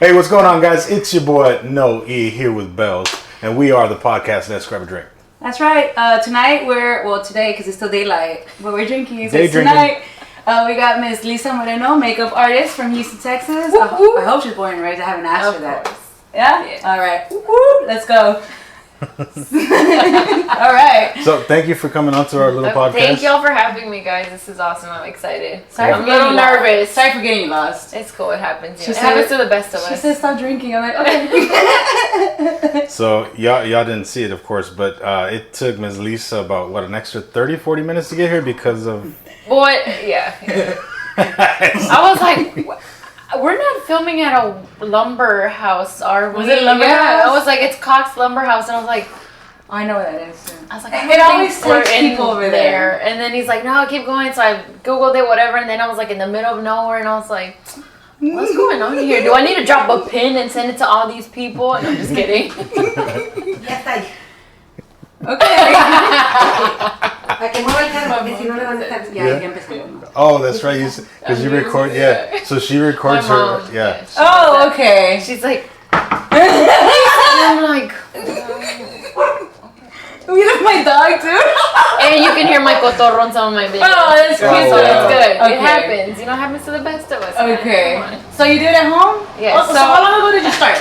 Hey, what's going on, guys? It's your boy No E here with Bells, and we are the podcast Let's Grab a Drink. That's right. Tonight today because it's still daylight, but we're drinking. Day drinking. Tonight we got Miss Lisa Moreno, makeup artist from Houston, Texas. I hope she's born and raised. I haven't asked her that. Yeah? All right. Woo-hoo. Let's go. All right. So thank you for coming on to our little podcast. Thank y'all for having me, guys. This is awesome. I'm excited. I'm a little nervous. Sorry for getting you lost. It's cool. It happens. It happens to the best of us. She said stop drinking. I'm like, okay. So y'all didn't see it, of course, but it took Ms. Lisa about, an extra 30, 40 minutes to get here because of... Boy, yeah. I was like... We're not filming at a lumber house, are we? Was it lumber house? I was like, it's Cox Lumber House, and I was like, I know what that is. I was like, it always takes people over there. And then he's like, no, keep going. So I Googled it, whatever, and then I was like in the middle of nowhere, and I was like, what's going on here? Do I need to drop a pin and send it to all these people? And I'm just kidding. Okay. Oh, that's right. Because you record, yeah. So she records Mom, her, yeah. Oh, okay. She's like, and I'm like, we love my dog too. and you can hear my cotorro on some of my videos. Oh, that's so cute. that's good. Okay. It happens. You know, it happens to the best of us. Okay. So you do it at home? Yeah. So how long ago did you start?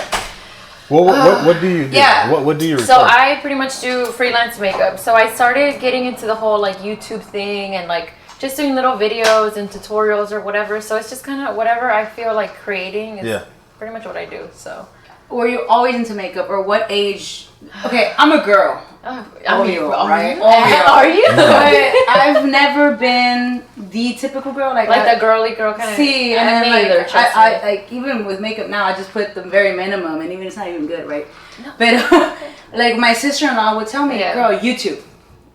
Well, what do you do? Yeah. What do you record? So I pretty much do freelance makeup. So I started getting into the whole like YouTube thing and like just doing little videos and tutorials or whatever. So it's just kind of whatever I feel like creating is pretty much what I do. So were you always into makeup or what age? Okay, I'm a girl. Right? Are you? But I've never been the typical girl like the girly girl kind of. See, and then like I like even with makeup now, I just put the very minimum, and even it's not even good, right? No. But like my sister-in-law would tell me, "Girl, YouTube,"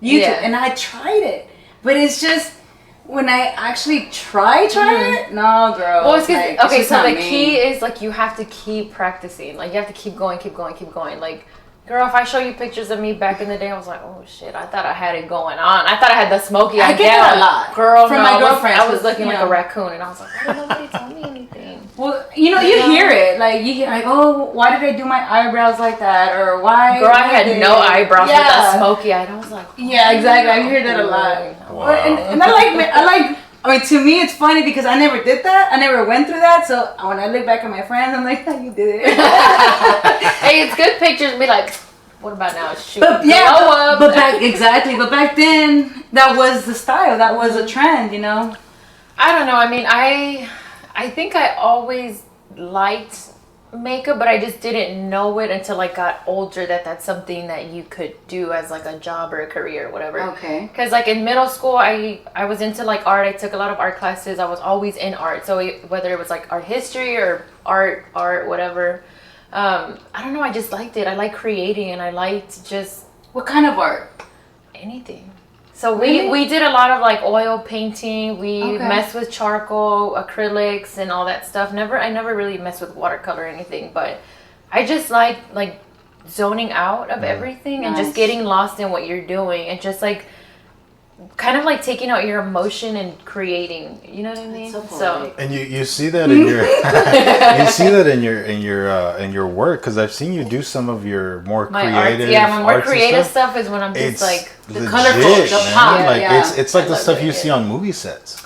and I tried it, but it's just when I actually try it, no, girl. Well, it's because like, so the key is like you have to keep practicing, like you have to keep going, like. Girl, if I show you pictures of me back in the day, I was like, oh shit, I thought I had it going on. I thought I had the smoky eye. I get that a lot. Girl, from my girlfriend. I was looking like a raccoon, and I was like, why did nobody tell me anything? Well, you hear it. Like, you hear like, oh, why did I do my eyebrows like that? Or why? Girl, I had no eyebrows with that smoky eye. And I was like, yeah, exactly. I hear that a lot. Wow. And I like, I mean, to me, it's funny because I never did that. I never went through that. So when I look back at my friends, I'm like, you did it. Hey, it's good pictures. Be like, what about now? Shoot, but back then, that was the style. That was a trend, I don't know. I mean, I think I always liked makeup, but I just didn't know it until I got older that that's something that you could do as like a job or a career or whatever. Okay. Because like in middle school, I was into like art. I took a lot of art classes. I was always in art. So whether it was like art history or art, whatever. I don't know. I just liked it. I like creating, and I liked just what kind of art? Anything. So we did a lot of like oil painting. We messed with charcoal, acrylics, and all that stuff. I never really messed with watercolor or anything, but I just like zoning out of everything and just getting lost in what you're doing and just like kind of like taking out your emotion and creating, you know what I mean? So and you see that in your in your work, because I've seen you do some of your more creative my more creative stuff is when I'm just like the colorful, the pop. It's like the stuff you see on movie sets.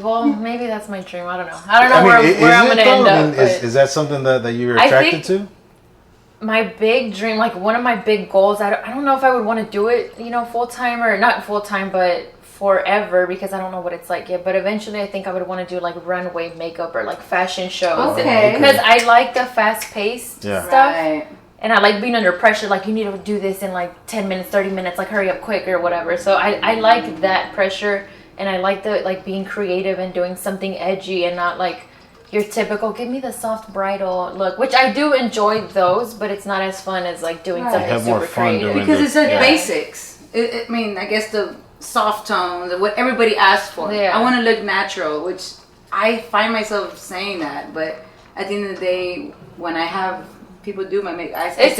Well, maybe that's my dream. I don't know where I'm gonna end up. Is that something that you were attracted to? My big dream, like one of my big goals, I don't know if I would want to do it, full time or not full time, but forever, because I don't know what it's like yet. But eventually, I think I would want to do like runway makeup or like fashion shows. Okay. Because I like the fast paced stuff. Right. And I like being under pressure, like you need to do this in like 10 minutes, 30 minutes, like hurry up quick or whatever. So I like that pressure, and I like the like being creative and doing something edgy and not like your typical give me the soft bridal look, which I do enjoy those, but it's not as fun as like doing something super creative. Because it's like basics. I mean, I guess the soft tones, what everybody asks for. Yeah. I want to look natural, which I find myself saying that, but at the end of the day, when I have people do my makeup, it's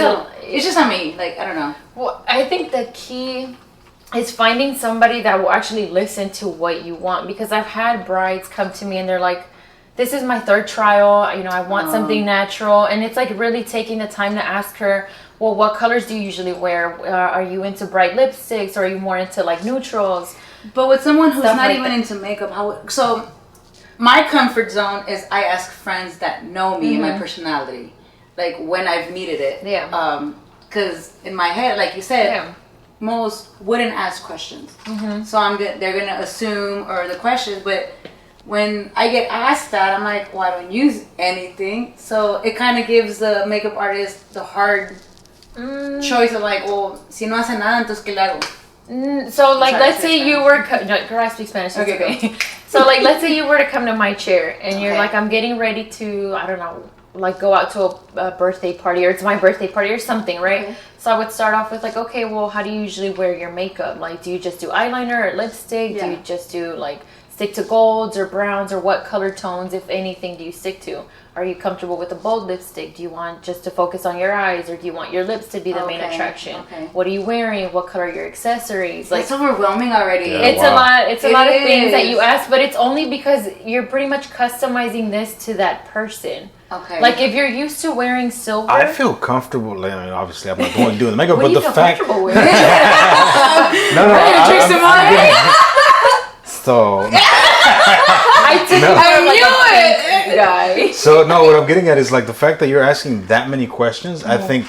just not me. Like, I don't know. Well, I think the key is finding somebody that will actually listen to what you want, because I've had brides come to me and they're like, this is my third trial. You know, I want something natural. And it's like really taking the time to ask her, well, what colors do you usually wear? Are you into bright lipsticks, or are you more into like neutrals? But with someone who's not even into makeup, so my comfort zone is I ask friends that know me and my personality, like when I've needed it. Yeah. Because in my head, like you said, most wouldn't ask questions. So they're gonna assume or the questions, but when I get asked that, I'm like, well, I don't use anything. So it kind of gives the makeup artist the hard choice of like, well, si no hace nada, entonces ¿qué le hago? So like, let's say you were girl, I speak Spanish. Okay. So like, let's say you were to come to my chair and you're like, I'm getting ready to, I don't know, like go out to a birthday party, or it's my birthday party or something, right? So I would start off with like, okay, well, how do you usually wear your makeup? Like, do you just do eyeliner or lipstick? Do you just do like stick to golds or browns, or what color tones, if anything, do you stick to? Are you comfortable with a bold lipstick? Do you want just to focus on your eyes, or do you want your lips to be the main attraction? What are you wearing? What color are your accessories? Like, it's overwhelming already. Yeah, it's a lot. It's a lot of things that you ask, but it's only because you're pretty much customizing this to that person. Okay. Like if you're used to wearing silver, I feel comfortable. I mean, obviously, I'm not the one doing the makeup, what but do you the feel fact. comfortable with? So I knew it, guy. So no, what I'm getting at is like the fact that you're asking that many questions. I think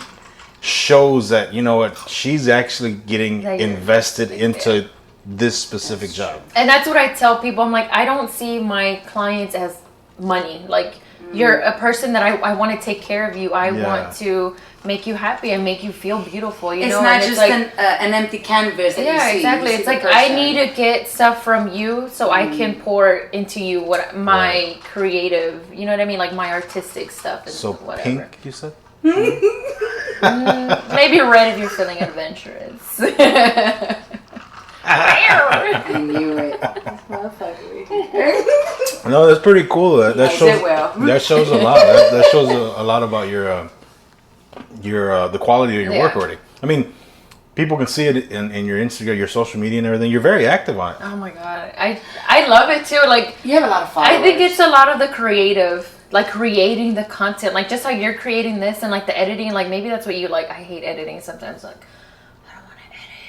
shows that, you know what, she's actually getting invested into this specific job. And that's what I tell people. I'm like, I don't see my clients as money. Like, you're a person that I want to take care of you. I want to make you happy and make you feel beautiful. You know, it's not just like, an empty canvas. That you see. Exactly. It's like I need to get stuff from you so I can pour into you what my creative, you know what I mean, like my artistic stuff and so whatever. Pink, you said? Maybe red if you're feeling adventurous. I knew it. No, that's pretty cool. That shows. That shows a lot. That shows a lot about your the quality of your work already. I mean, people can see it in your Instagram, your social media, and everything. You're very active on it. Oh my god, I love it too. Like, you have a lot of followers. I think it's a lot of the creative. Like creating the content, like just how you're creating this and like the editing, like maybe that's what you like. I hate editing sometimes, like I don't want to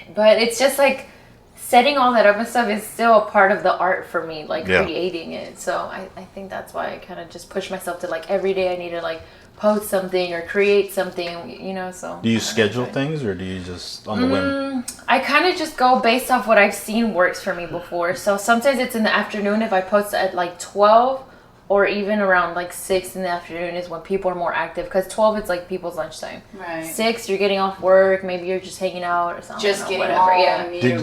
edit, but it's just like setting all that up and stuff is still a part of the art for me, like creating it. So I think that's why I kind of just push myself to like every day I need to like post something or create something, you know. So do you schedule things, or do you just on the whim? I kind of just go based off what I've seen works for me before. So sometimes it's in the afternoon if I post at like 12. Or even around like 6 in the afternoon is when people are more active. Because 12, it's like people's lunchtime. Right. 6, you're getting off work. Maybe you're just hanging out or something. Just getting home. Yeah. Did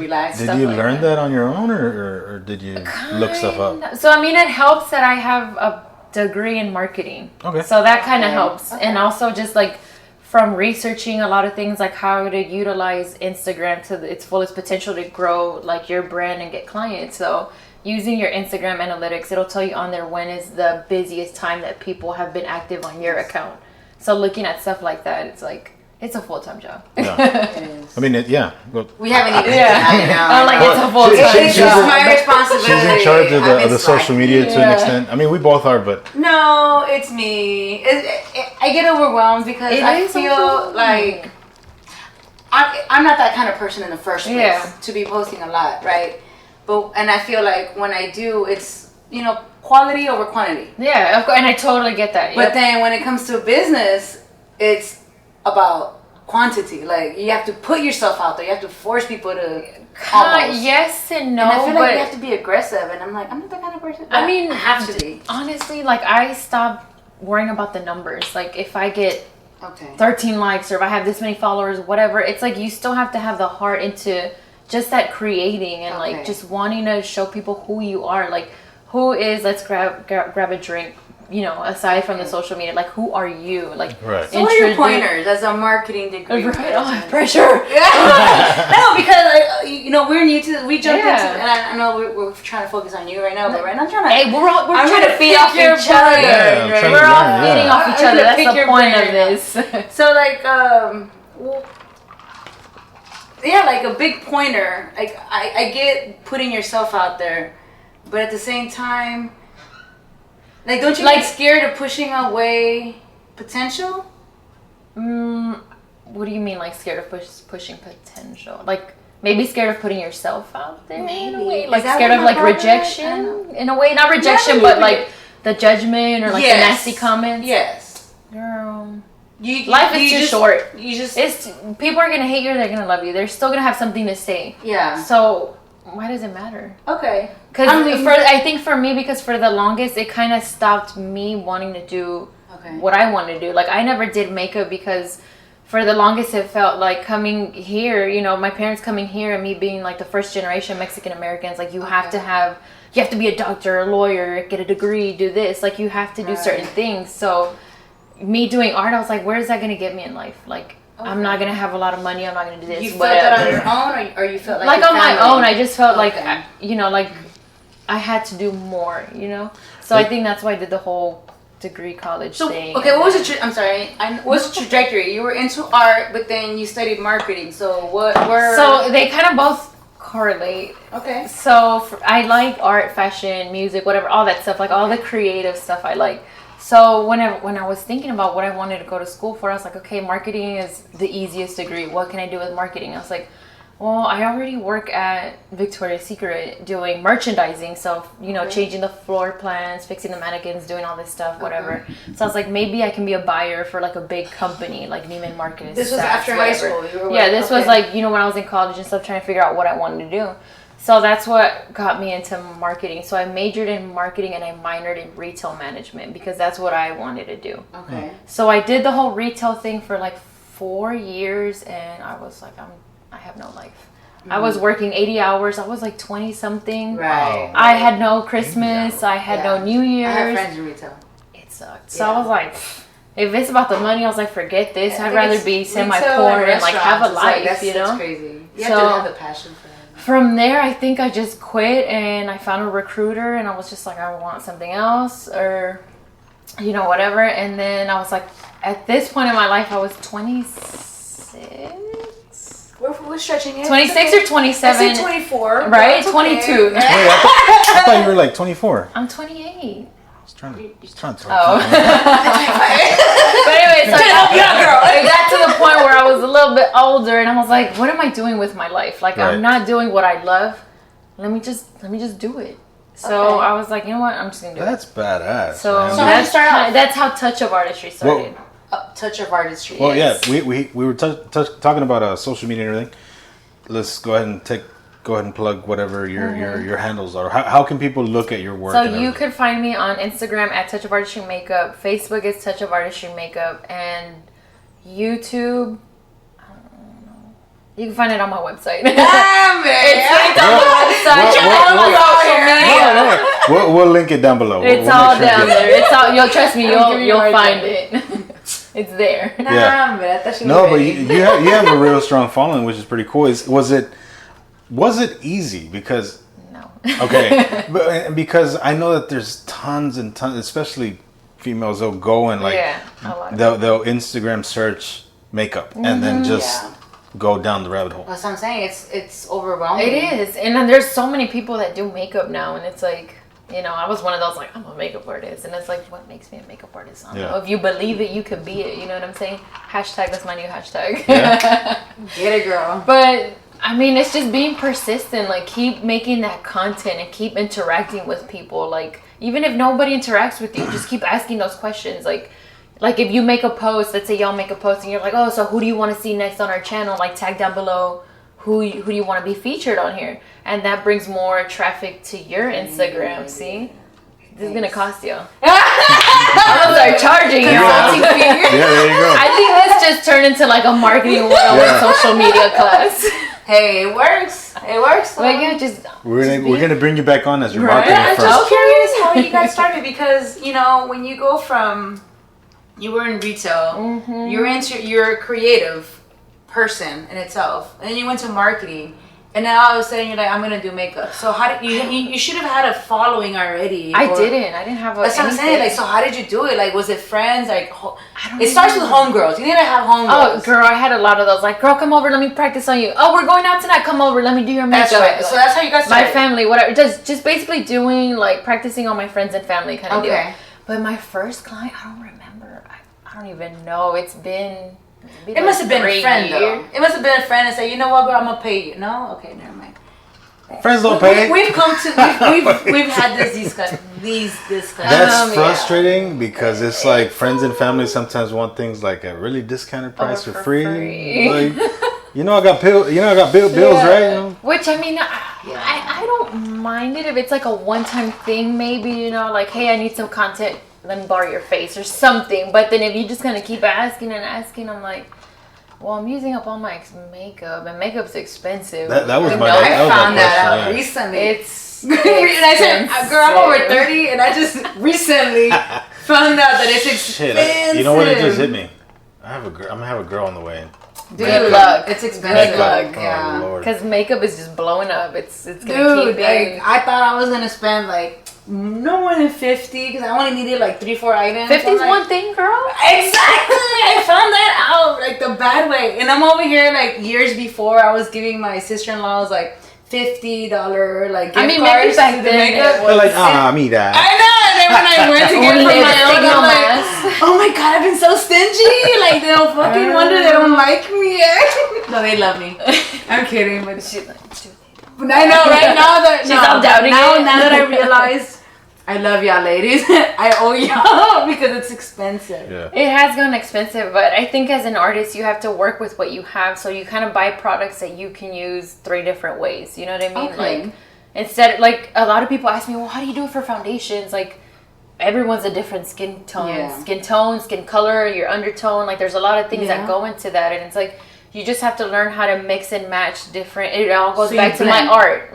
you learn that on your own, or did you look stuff up? So, I mean, it helps that I have a degree in marketing. Okay. So that kind of helps. Okay. And also just like from researching a lot of things, like how to utilize Instagram to its fullest potential to grow like your brand and get clients. So using your Instagram analytics, it'll tell you on there when is the busiest time that people have been active on your account. So looking at stuff like that, it's like, it's a full-time job. Yeah. I mean, we haven't even I'm like, it's a full-time job. It's just my responsibility. She's in charge of the social media to an extent. I mean, we both are, but... No, it's me. I get overwhelmed because I feel like I'm not that kind of person in the first place to be posting a lot, right? And I feel like when I do, it's, you know, quality over quantity. Yeah, and I totally get that. But then when it comes to business, it's about quantity. Like, you have to put yourself out there. You have to force people to almost. Yes and no. And I feel like you have to be aggressive. And I'm like, I'm not that kind of person. I mean, I have to be. Honestly, like, I stopped worrying about the numbers. Like, if I get 13 likes or if I have this many followers, whatever, it's like you still have to have the heart into... just that creating and like just wanting to show people who you are, like who is, let's grab a drink, you know, aside from the social media, like who are you, like so what are your pointers as a marketing degree? Pressure. No, because you know, we're new to, we jumped into, and I know we're trying to focus on you right now, but right now I'm trying to we're trying to feed off each other. We're all feeding off each other. That's the point of this. So like like a big pointer. Like I get putting yourself out there, but at the same time, Like, don't you get scared of pushing away potential? What do you mean, like scared of pushing potential? Like maybe scared of putting yourself out there in a way? Like scared of like rejection in a way? Not rejection, but like the judgment or like the nasty comments? Yes. Girl. Life is too short. People are gonna hate you or they're gonna love you. They're still gonna have something to say. Yeah. So why does it matter? Okay. Because I think for me, because for the longest, it kind of stopped me wanting to do what I wanted to do. Like I never did makeup because for the longest it felt like coming here, you know, my parents coming here and me being like the first generation Mexican Americans, like you have to be a doctor, a lawyer, get a degree, do this. Like you have to do certain things. So me doing art, I was like, where is that going to get me in life? Like, I'm not going to have a lot of money. I'm not going to do this. You felt that on your own, or you felt like on my own? I just felt like, you know, like I had to do more, you know? So I think that's why I did the whole degree college thing. Okay, what was the I'm sorry. What's the trajectory? You were into art, but then you studied marketing. So So they kind of both correlate. Okay. So I like art, fashion, music, whatever, all that stuff. Like all the creative stuff I like. So when I was thinking about what I wanted to go to school for, I was like, okay, marketing is the easiest degree. What can I do with marketing? I was like, well, I already work at Victoria's Secret doing merchandising. So, you know, changing the floor plans, fixing the mannequins, doing all this stuff, whatever. So I was like, maybe I can be a buyer for like a big company like Neiman Marcus. This was after high school? This was like, you know, when I was in college and stuff, trying to figure out what I wanted to do. So that's what got me into marketing. So I majored in marketing and I minored in retail management because that's what I wanted to do. Okay. So I did the whole retail thing for like 4 years and I was like, I have no life. Mm-hmm. I was working 80 hours. I was like 20 something. Right. I had no Christmas. I had no New Year's. I have friends in retail. It sucked. So I was like, if it's about the money, I was like, forget this. I'd rather be semi-poor and like have a life, like, you know? That's crazy. You have to have the passion for that. From there, I think I just quit and I found a recruiter and I was just like, I want something else or, you know, whatever. And then I was like, at this point in my life, I was 26. We're stretching it. 26 or 27. I said 24. Right? 22. Wait, I thought you were like 24. I'm 28. Trying to talk. Oh. But anyway, so I got to the point where I was a little bit older and I was like, what am I doing with my life? Like I'm not doing what I love. Let me just do it. So I was like, you know what? I'm just gonna do it. That's badass. So that's how Touch of Artistry started. Touch of Artistry. Well, we were talking about social media and everything. Let's go ahead and plug whatever your handles are. How can people look at your work? So you could find me on Instagram at Touch of Artistry Makeup. Facebook is Touch of Artistry Makeup, and YouTube. I don't know. You can find it on my website. Damn it! It's on the website. No. We'll link it down below. It's all down there. It's all. You'll trust me. You'll find it. It's there. No, but you have a real strong following, which is pretty cool. Was it easy? Because no. Okay, but because I know that there's tons and tons, especially females. They'll go and like they'll Instagram search makeup and then just go down the rabbit hole. That's what I'm saying. It's overwhelming. It is, and then there's so many people that do makeup now, and it's like, you know, I was one of those like, I'm a makeup artist, and it's like, what makes me a makeup artist? I don't know. If you believe it, you could be it. You know what I'm saying? Hashtag, that's my new hashtag. Yeah. Get it, girl. But I mean, it's just being persistent. Like, keep making that content and keep interacting with people. Like, even if nobody interacts with you, just keep asking those questions. Like if you make a post, let's say y'all make a post and you're like, oh, so who do you want to see next on our channel? Like, tag down below who do you want to be featured on here, and that brings more traffic to your Instagram. See, this is gonna cost you. I'm gonna start charging you. Yeah, there you go. I think this just turned into like a marketing 101 social media class. Hey, it works. It works. But yeah, we're gonna bring you back on as your marketing first. I'm just curious how you guys started, because you know, when you go from, you were in retail, you're a creative person in itself, and then you went to marketing, and now all of a sudden you're like, I'm gonna do makeup. So how did you should have had a following already? I didn't have a. That's what I'm saying. Like, so how did you do it? Like, was it friends? Like, it starts with homegirls. You need to have homegirls. Oh, girl, I had a lot of those. Like, girl, come over, let me practice on you. Oh, we're going out tonight. Come over, let me do your makeup. That's right. So that's how you got started. My family, whatever. Just basically doing like practicing on my friends and family kind of deal. But my first client, I don't remember. I don't even know. It must have been a friend, though. It must have been a friend and say, you know what, girl, I'm gonna pay you. No, okay, never mind. Friends don't pay. We've had these discussions. That's frustrating because it's like friends and family sometimes want things like at really discounted price for free. Like, I got bills, right? You know? Which I mean, I don't mind it if it's like a one-time thing. Maybe like, hey, I need some content. Let me borrow your face or something. But then if you're just gonna keep asking and asking, I'm like, well, I'm using up all my makeup, and makeup's expensive. That was my. I found that out recently. It's and I said, "Girl, I'm over 30," and I just recently found out that it's expensive. Shit, you know what? It just hit me. I'm gonna have a girl on the way. Good luck. It's expensive. Good luck. Yeah. Because makeup is just blowing up. It's gonna keep like, I thought I was gonna spend like no more than 50 because I only needed like 3-4 items. 50's like, one thing, girl. Exactly. I found that out like the bad way, and I'm over here like years before I was giving my sister-in-law's like $50 like gift cards to the makeup. They're like, me that. I know. And then when I went to get from my own, I'm like, oh my god, I've been so stingy. Like they don't fucking wonder they don't like me. No, they love me. I'm kidding, but she's like, I know right now that she's all doubting it. Now that I realized. I love y'all ladies. I owe y'all because it's expensive. Yeah. It has gotten expensive, but I think as an artist, you have to work with what you have. So you kind of buy products that you can use 3 different ways. You know what I mean? Okay. Like instead, like a lot of people ask me, well, how do you do it for foundations? Like everyone's a different skin tone, skin color, your undertone. Like there's a lot of things that go into that, and it's like. You just have to learn how to mix and match different. It all goes back to my art.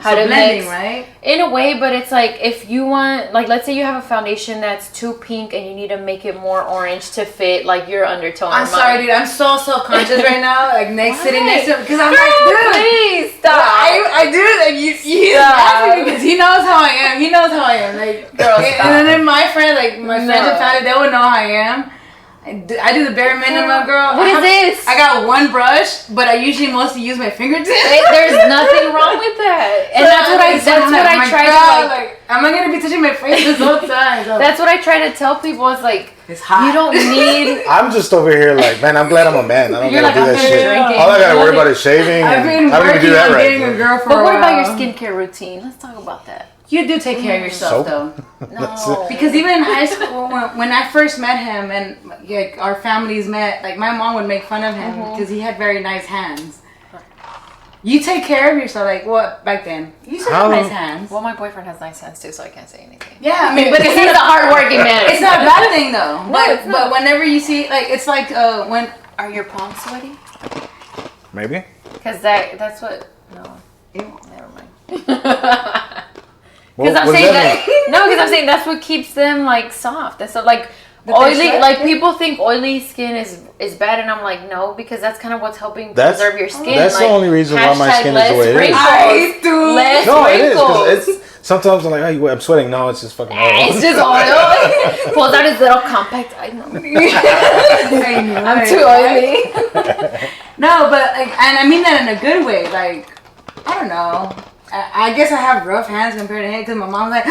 How to blending, mix, right? In a way, but it's like if you want, like, let's say you have a foundation that's too pink and you need to make it more orange to fit like your undertone. I'm sorry, dude. I'm so self-conscious right now. Like sitting next to him because I'm like, dude, please stop. I do like he's laughing because he knows how I am. He knows how I am. Like, girl, and then my friend, like my friends and family, they would know how I am. I do the bare minimum, girl. What is this? I got one brush, but I usually mostly use my fingertips. There's nothing wrong with that, and that's what I try to like. Am I gonna be touching my face this whole time? That's what I try to tell people. It's like it's hot. You don't need. I'm just over here like, man. I'm glad I'm a man. I don't gotta do that shit. All I gotta worry about is shaving. I've been working on getting a girl for a while. But what about your skincare routine? Let's talk about that. You do take care of yourself, though. No. Because even in high school, when I first met him and our families met, like my mom would make fun of him because he had very nice hands. You take care of yourself, like what back then? You used to have nice hands. Well, my boyfriend has nice hands too, so I can't say anything. Yeah, I mean, but he's a hardworking man. It's not a bad thing though. But whenever you see, like, it's like when are your palms sweaty? Maybe. Because that's what. No. Never mind. Because I'm saying that's what keeps them like soft. That's like oily. Like people think oily skin is bad, and I'm like no, because that's kind of what's helping preserve your skin. That's like, the only reason why my skin is the way it is. Less wrinkles. It is. It's sometimes I'm like, I'm sweating. No, it's just fucking oil. It's just oil. Pulls out his little compact. I know. I'm too oily. No, but like, and I mean that in a good way. Like, I don't know. I guess I have rough hands compared to him because my mom's like,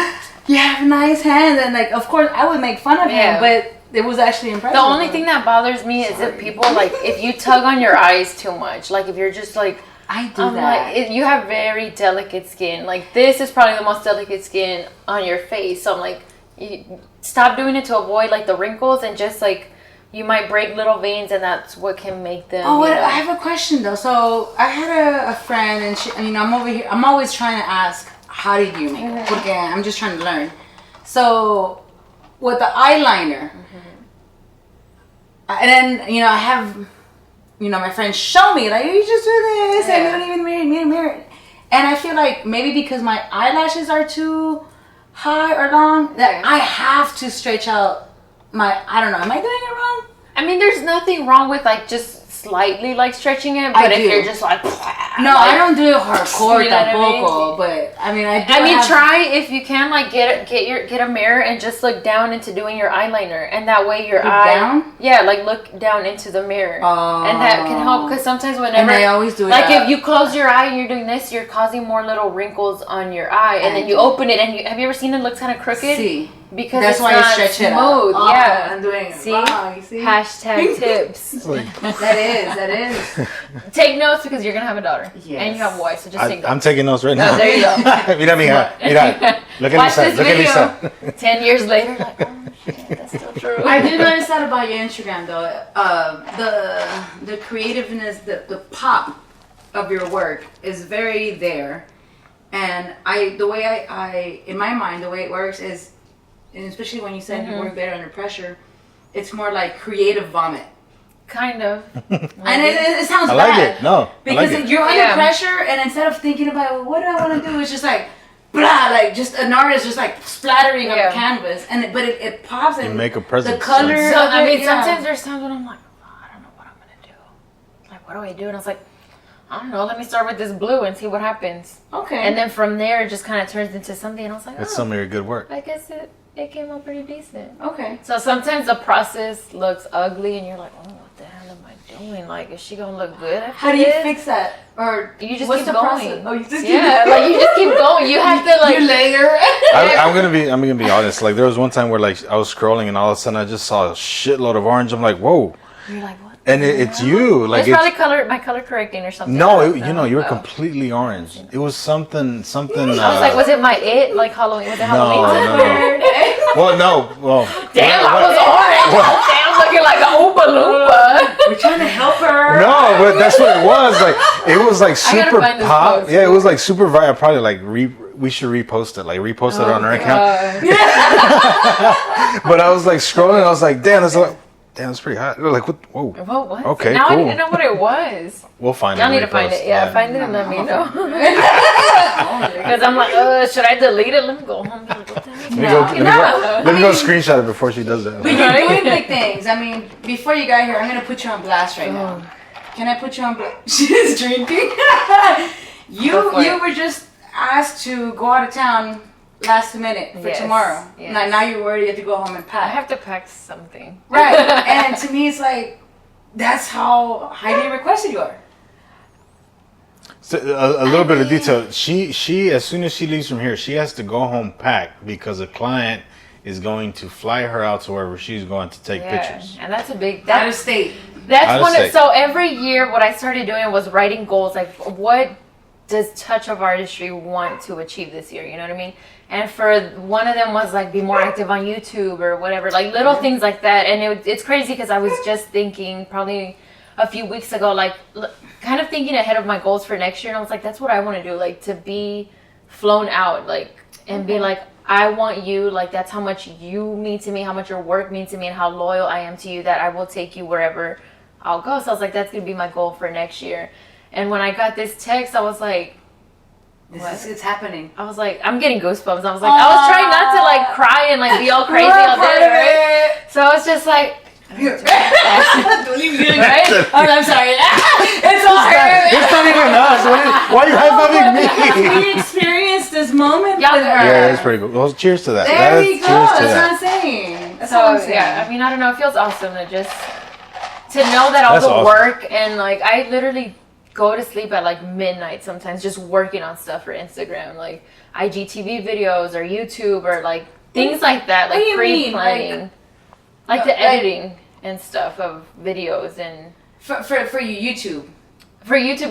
you have nice hands. And like, of course, I would make fun of him, but it was actually impressive. The only thing that bothers me is that people, like, if you tug on your eyes too much, like if you're just like, I do that. Like, you have very delicate skin. Like, this is probably the most delicate skin on your face. So I'm like, you stop doing it to avoid like the wrinkles and just like, you might break little veins, and that's what can make them. Oh, wait, I have a question though. So I had a friend, and she, I'm over here. I'm always trying to ask, how do you do makeup? Porque I'm just trying to learn. So with the eyeliner, and then I have, my friends show me like you just do this, and you don't even mirror. And I feel like maybe because my eyelashes are too high or long, that I have to stretch out. I don't know. Am I doing it wrong? I mean, there's nothing wrong with like just slightly like stretching it, but if you're just like no, I don't do it hardcore tampoco. But I mean, try if you can like get a mirror and just look down into doing your eyeliner, and that way your eye look down into the mirror, and that can help because sometimes whenever I always do it like if you close your eye and you're doing this, you're causing more little wrinkles on your eye, and then you open it and have you ever seen it looks kind of crooked? See. because that's why you stretch it out. Smooth. Yeah, I'm doing it. See? Wow, you see? Hashtag tips. That is. Take notes because you're gonna have a daughter. Yes. And you have a wife, so just take notes. I'm taking notes right now. No, there you go. Mira, mija. Mira. Look at Watch Lisa. this Look at video. Lisa. 10 years later, like, oh shit, that's still true. I do notice that about your Instagram though. The creativeness, the pop of your work is very there. And the way I in my mind, the way it works is, and especially when you said you work better under pressure, it's more like creative vomit. Kind of. And it sounds I like bad. it. No. Because I like it. you're under pressure, and instead of thinking about, well, what do I want to do, it's just like, blah, like just an artist just like splattering on the canvas. But it pops and you make a presence. the color. So, I mean, sometimes there's times when I'm like, oh, I don't know what I'm going to do. Like, what do I do? And I was like, I don't know, let me start with this blue and see what happens. Okay. And then from there, it just kind of turns into something, and I was like, It's some of your good work. I guess it came out pretty decent. Okay. So sometimes the process looks ugly, and you're like, oh, what the hell am I doing? Like, is she going to look good after How do you this? fix that? Or You just what's keep the going. process? Oh, you just keep like you just keep going. You have to like you layer. I'm gonna be honest. Like there was one time where like I was scrolling and all of a sudden I just saw a shitload of orange. I'm like, whoa. You're like, what? And it's you. Like it's probably my color correcting or something. No, you were completely orange. It was something. I was like, was it my like Halloween? Was it Halloween? No. Well, no. Well. Damn, I was orange. Damn, looking like an Oompa Loompa. We're trying to help her. No, but that's what it was. Like it was like I gotta super find this pop. post. Yeah, it was like super viral. Probably like we should repost it. Like repost it on our account. But I was like scrolling. I was like, damn, that's pretty hot. Like what? Whoa. Well, what? Okay, now cool. I didn't know what it was. We'll find it. Y'all need to find it. Yeah, find it and let me know. Because I'm like, should I delete it? Let me go home. Let me go screenshot it before she does that. But you're doing big things. I mean, before you got here, I'm gonna put you on blast right now. Can I put you on blast? She's drinking. You were just asked to go out of town last minute for tomorrow. Yes. Now you're worried you have to go home and pack. I have to pack something. Right. And to me, it's like, that's how highly requested you are. So, a little bit of detail. She as soon as she leaves from here, she has to go home packed because a client is going to fly her out to wherever she's going to take pictures. And that's a big Out of state. That's one. So every year, what I started doing was writing goals. Like, what does Touch of Artistry want to achieve this year? You know what I mean? And for one of them was like be more active on YouTube or whatever, like little things like that. And it's crazy because I was just thinking probably a few weeks ago, like kind of thinking ahead of my goals for next year. And I was like, that's what I want to do, like to be flown out, like and be like, I want you, like that's how much you mean to me, how much your work means to me, and how loyal I am to you, that I will take you wherever I'll go. So I was like, that's gonna be my goal for next year. And when I got this text, I was like, it's happening. I was like, I'm getting goosebumps. I was like, I was trying not to like cry and like be all crazy all day, right? So I was just like, right? Oh, I'm sorry. It's all her. It's not even us. Why are you high-fiving me? We experienced this moment. Yeah, that's pretty cool. Well, cheers to that. There you go. That's Cheers to what I'm saying. That's so what I'm saying. yeah, I mean, I don't know. It feels awesome to know that all the work and like I literally go to sleep at like midnight sometimes just working on stuff for Instagram, like IGTV videos or YouTube or like things like that, like pre-planning, like the editing and stuff of videos and for you YouTube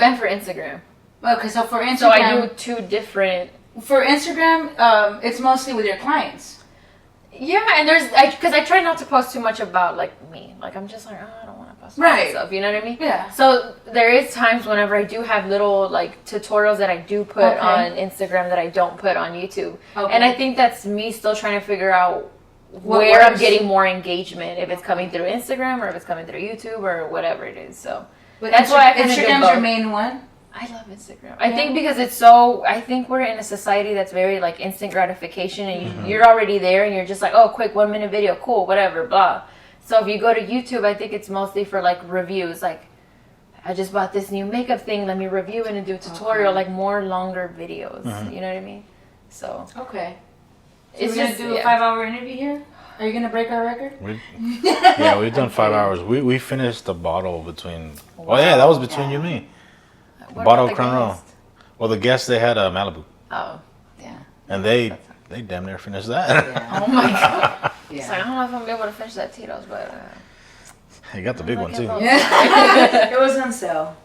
and for Instagram. Okay, so for Instagram, so I do two different. For Instagram, it's mostly with your clients. Yeah, and because I try not to post too much about like me. Like I'm just like, I don't want to post myself. You know what I mean? Yeah. So there is times whenever I do have little like tutorials that I do put on Instagram that I don't put on YouTube. Okay. And I think that's me still trying to figure out where I'm getting more engagement, if it's coming through Instagram or if it's coming through YouTube or whatever it is. So that's why I kind of do both. Instagram's your main one? I love Instagram. I think because I think we're in a society that's very like instant gratification, and you're already there and you're just like, oh, quick 1 minute video, cool, whatever, blah. So if you go to YouTube, I think it's mostly for like reviews, like I just bought this new makeup thing, let me review it and do a tutorial, like more longer videos. You know what I mean? So okay. So it's we're gonna do a 5-hour interview here? Are you gonna break our record? Yeah, we've done 5 hours. We finished the bottle between. Wow. Oh yeah, that was between you and me. Bottle of Crown Royal. Well, the guests, they had a Malibu. Oh, yeah. And they they damn near finished that. Yeah. Oh my god. Yeah. It's like, I don't know if I'm gonna be able to finish that Tito's, but you got the big one too. Yeah. It was on sale.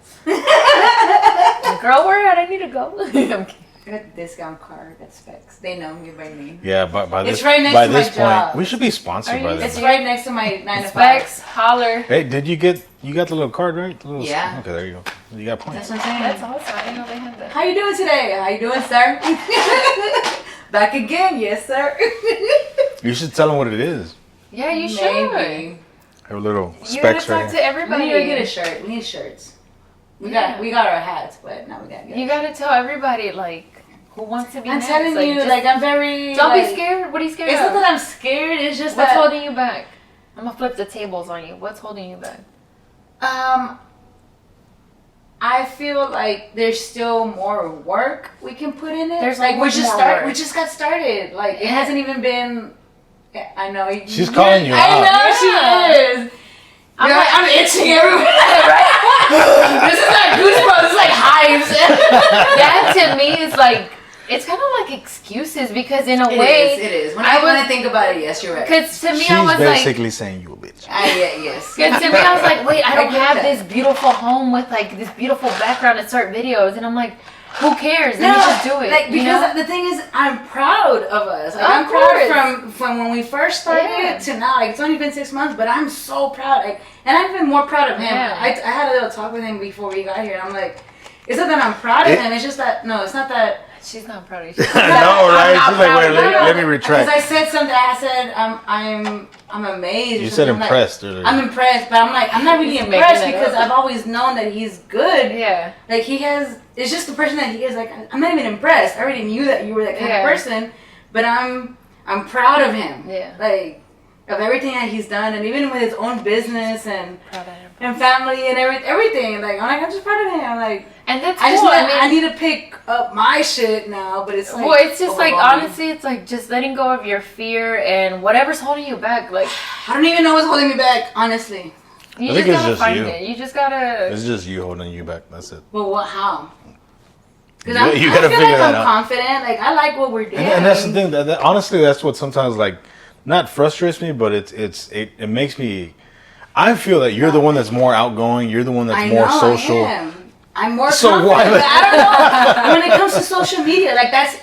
Girl, where at? I need to go. I'm kidding. I got the discount card at Specs. They know me by name. Yeah, but by this, right next by to this my point, job. we should be sponsored by them. It's right next to my 9 to 5. Specs, holler. Hey, did you got the little card, right? The little, yeah. Okay, there you go. You got points. That's what I'm saying. That's awesome. I didn't know they had that. How you doing today? How you doing, sir? Back again, yes, sir. You should tell them what it is. Yeah, you should. Maybe. Her little You gotta specs talk right to here. everybody. We need to get a shirt. We need shirts. We got our hats, but now we gotta get. You gotta tell everybody like who wants to be. I'm next. telling like, you, just, like I'm very. Don't like, be scared. What are you scared It's of? not that I'm scared. It's just What's that. holding you back? I'm gonna flip the tables on you. What's holding you back? I feel like there's still more work we can put in it. There's like always more work. We just got started. Like it hasn't even been. I know. She's calling you I out. know she is. I'm itching everywhere, right? This is not goosebumps. It's like hives. That to me is like, it's kind of like excuses because in a way. It is. When I think about it, yes, you're right. Because to me, She's I was basically like. saying you a bitch. Yes. Because to me, I was like, wait, I don't get have that. this beautiful home with like this beautiful background to start videos. And I'm like, who cares? Let me just do it. Like, you because know? the thing is, I'm proud of us. Like, Of I'm course. proud from when we first started to now. Like, it's only been 6 months, but I'm so proud. Like, and I've been more proud of him. Yeah. I had a little talk with him before we got here, and I'm like, it's not that I'm proud of him. It's just that it's not that. She's not proud of you. I know, right? She's like, wait, let me Because retract. I said something. I said I'm amazed. You or said something. impressed earlier. I'm impressed, but I'm like, I'm not really He's impressed making it because up. I've always known that he's good. Yeah. Like he has, it's just the person that he is. Like I'm not even impressed. I already knew that you were that kind of person, but I'm proud of him. Yeah. Like of everything that he's done, and even with his own business and Proud of him. family and everything. Like I'm just proud of him. Like And that's I cool. just I need to pick up my shit now. But it's like well, it's just like overwhelming. honestly, it's like just letting go of your fear and whatever's holding you back. Like I don't even know what's holding me back, honestly. you I just think it's gotta just find you. it. You just gotta. It's just you holding you back. That's it. But what? How? Because You I gotta feel figure like that I'm out. confident. Like I like what we're doing. And that's the thing. That honestly, that's what sometimes like not frustrates me, but it makes me. I feel that you're the one that's more outgoing. You're the one that's more social. I am. I'm more So confident. why- But I don't know. When it comes to social media, like that's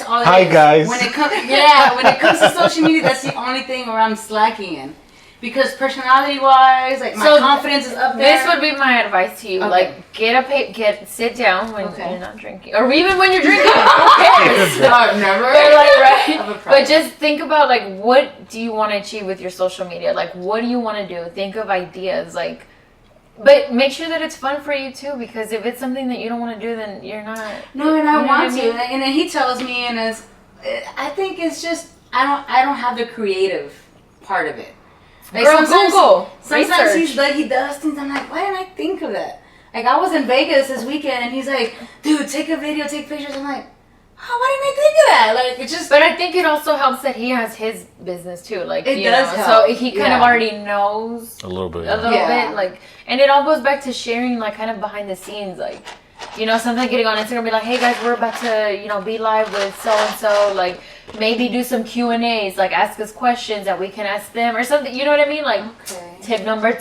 all. Hi, it is. guys. When it comes to social media, that's the only thing where I'm slacking in. Because personality-wise, like my confidence is up there. This would be my advice to you. Okay. Like sit down when Okay. you're not drinking, or even when you're drinking. Who cares? Never. They're like, right? I have a problem. But just think about like, what do you want to achieve with your social media? Like, what do you want to do? Think of ideas, like, but make sure that it's fun for you too. Because if it's something that you don't want to do, then you're not. No, and you I know want what to. mean? And then he tells me, and I think it's just I don't have the creative part of it. Like Girl, Google. Sometimes Research. he does things. I'm like, why didn't I think of that? Like I was in Vegas this weekend, and he's like, dude, take a video, take pictures. I'm like, oh, why didn't I think of that? Like it's just. But I think it also helps that he has his business too. Like It you does know, help. so he kind of already knows A little bit. a little bit, like, and it all goes back to sharing, like, kind of behind the scenes, like, you know, something getting on Instagram, be like, hey guys, we're about to, you know, be live with so and so, like, maybe do some Q&As, like, ask us questions that we can ask them or something. You know what I mean? Like, tip number 2.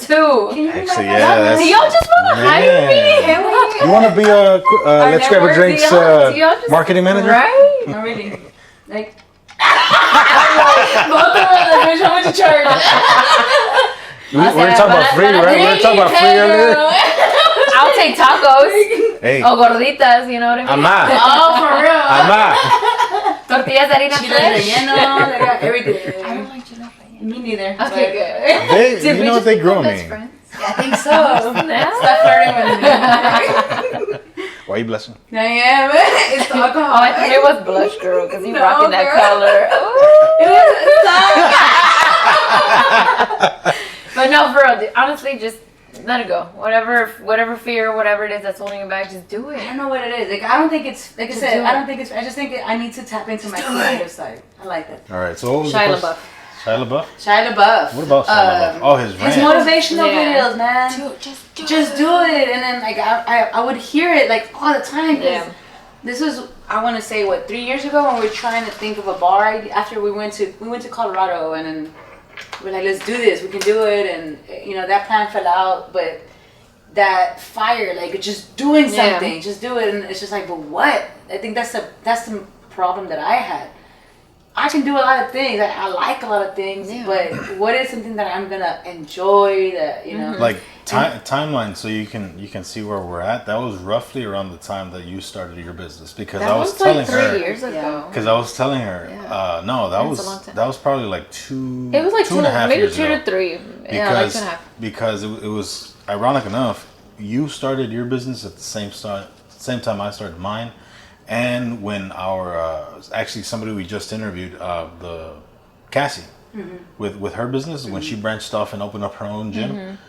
Actually, yeah. Do y'all just want to hire me? You want to be a Let's Grab a network, Drinks do y'all just- marketing manager? Right? Not really. Like. Both of us, like, bitch, how much you charge? We're talking about free, right? We were talking about free earlier. I'll take tacos. Hey, O gorditas, you know what I mean? I'm not. Oh, for real. I'm not. Tortillas de harina Chiles fresh. relleno, they got everything. I don't like chiles relleno. Me neither. Okay, good. They, Did you we know just what they become grow best me. friends? Yeah, I think so. Yeah. Stop flirting with me. Why are you blushing? I am. It's the alcohol. Oh, I thought it was blush, girl, because you No, rocking that girl. color. Stop. But no, for real, honestly, just let it go. Whatever fear, whatever it is that's holding you back, just do I it. don't know what it is. Like I don't think it's like Just I said. do I it. don't think it's. I just think I need to tap into my creative side. I like that. All right, so what was Shia the question? LaBeouf. Shia LaBeouf? Shia LaBeouf. What about Shia LaBeouf? Oh, his His rant. motivational Yeah. videos, man. Just Just do it, and then like I would hear it like all the time. 'Cause Yeah. This was I want to say 3 years ago when we were trying to think of a bar idea, after we went to Colorado, and then we're like, let's do this, we can do it, and that plan fell out, but that fire, like just doing something, just do it, and it's just like, but what? I think that's the problem that I had. I can do a lot of things. I like a lot of things, but what is something that I'm gonna enjoy? That like timeline, so you can see where we're at. That was roughly around the time that you started your business, because I was telling her 3 years ago. Because I was telling her, no, that was probably like two. It was like 2.5 maybe years 2 to 3. Because like 2.5. because it was ironic enough. You started your business at the same time I started mine. And when actually somebody we just interviewed, the Cassie, with her business, when she branched off and opened up her own gym,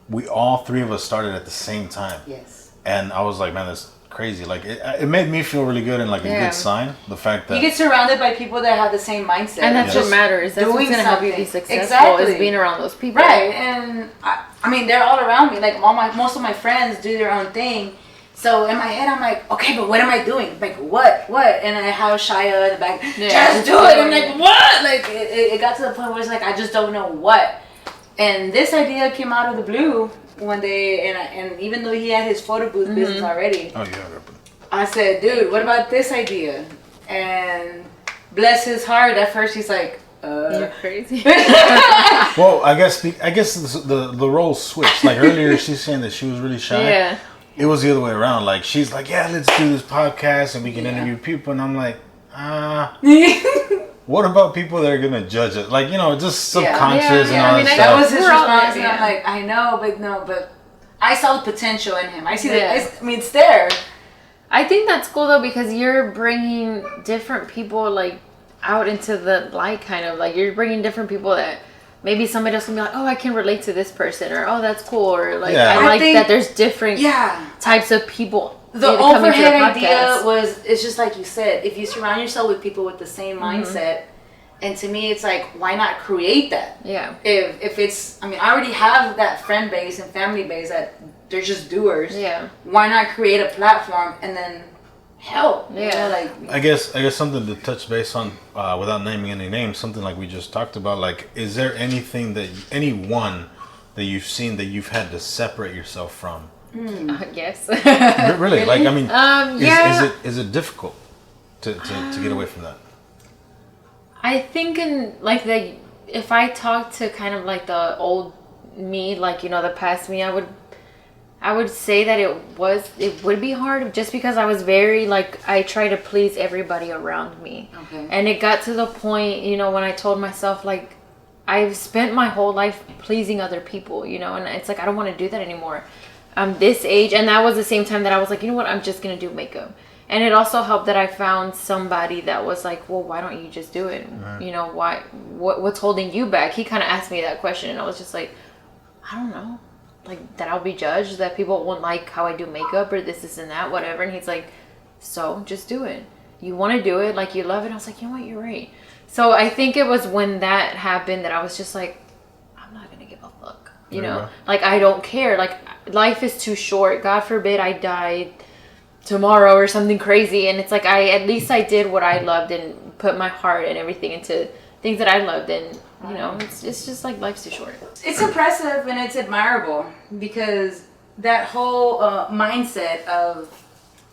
we all 3 of us started at the same time. Yes. And I was like, man, that's crazy. Like it made me feel really good and like a good sign. The fact that you get surrounded by people that have the same mindset, and that's what matters. That's what's gonna help you be successful. Is being around those people, right? And I mean, they're all around me. Like most of my friends do their own thing. So in my head, I'm like, okay, but what am I doing? Like, what? And I have Shia in the back, just do it. I'm like, what? Like, it got to the point where it's like, I just don't know what. And this idea came out of the blue one day, and even though he had his photo booth business already, I said, dude, what about this idea? And bless his heart, at first he's like, you're crazy. Well, I guess the roles switched. Like earlier, she's saying that she was really shy. Yeah. It was the other way around. Like, she's like, yeah, let's do this podcast and we can interview people. And I'm like, what about people that are going to judge it? Like, just subconscious and all that stuff. That was his response. And I'm like, I know, but I saw the potential in him. I see it's there. I think that's cool, though, because you're bringing different people, like, out into the light, kind of. Like, you're bringing different people that maybe somebody else will be like, oh, I can relate to this person, or oh, that's cool, or like I think that there's different types of people. The overhead idea it's just like you said, if you surround yourself with people with the same mindset, and to me it's like, why not create that? Yeah. If it's, I already have that friend base and family base that they're just doers. Yeah. Why not create a platform and then help? Yeah. I guess something to touch base on, without naming any names, something like we just talked about. Like, is there anyone that you've seen that you've had to separate yourself from? Yes. Really? Like, I mean, is it difficult to get away from that? I think if I talk to kind of like the old me, like, the past me, I would say that it would be hard, just because I was very, like, I try to please everybody around me. Okay. And it got to the point, when I told myself, like, I've spent my whole life pleasing other people, and it's like, I don't want to do that anymore. I'm this age, and that was the same time that I was like, you know what, I'm just going to do makeup. And it also helped that I found somebody that was like, well, why don't you just do it? Right. What's holding you back? He kind of asked me that question, and I was just like, I don't know. Like, that I'll be judged, that people won't like how I do makeup, or this and that, whatever. And he's like, so just do it. You want to do it, like, you love it. I was like, you know what, you're right. So I think it was when that happened that I was just like, I'm not gonna give a fuck, like, I don't care. Like, life is too short. God forbid I died tomorrow or something crazy, and it's like, at least I did what I loved and put my heart and everything into things that I loved, and it's just like, life's too short. It's impressive and it's admirable, because that whole mindset of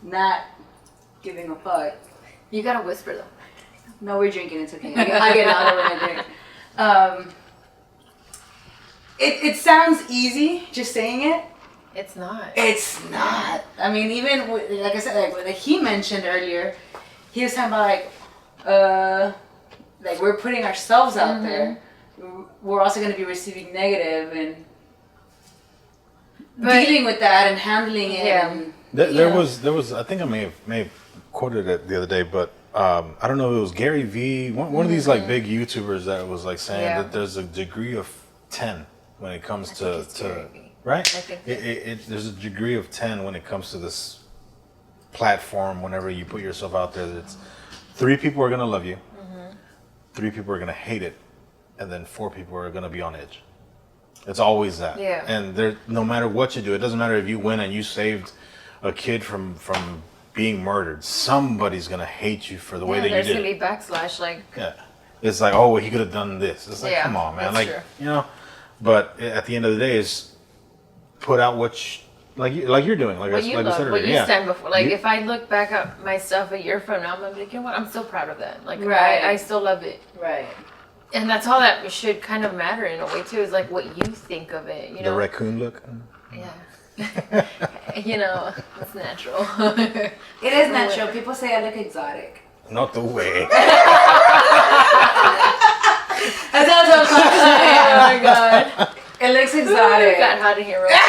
not giving a fuck. You gotta whisper though. No, we're drinking. It's okay. I get louder when I drink. It sounds easy just saying it. It's not. It's not. I mean, even like I said, like he mentioned earlier, he was talking about like we're putting ourselves out there. We're also going to be receiving negative, and dealing with that and handling it. Yeah. And, there was. I think I may have quoted it the other day, but I don't know if it was Gary V, one of these like big YouTubers that was like saying that there's a degree of 10 when it comes to right. I think there's a degree of 10 when it comes to this platform. Whenever you put yourself out there, it's 3 people are gonna love you, 3 people are gonna hate it, and then 4 people are gonna be on edge. It's always that. Yeah. And no matter what you do, it doesn't matter if you win and you saved a kid from being murdered, somebody's gonna hate you for the way that you did. There's gonna be backslash, like. Yeah, it's like, oh, well, he could have done this. It's like, come on, man, like true. you know. But at the end of the day, is put out what like you're doing, like what you like love, I said what earlier. you stand before. Like if I look back at my stuff a year from now, I'm like, you know what? I'm so proud of that. Like I still love it. Right. And that's all that should kind of matter in a way too. Is like what you think of it. You know. The raccoon look. Yeah. You know, it's natural. It is natural. People say I look exotic. Not the way. That's also oh my god. It looks exotic. It got hot in here real quick.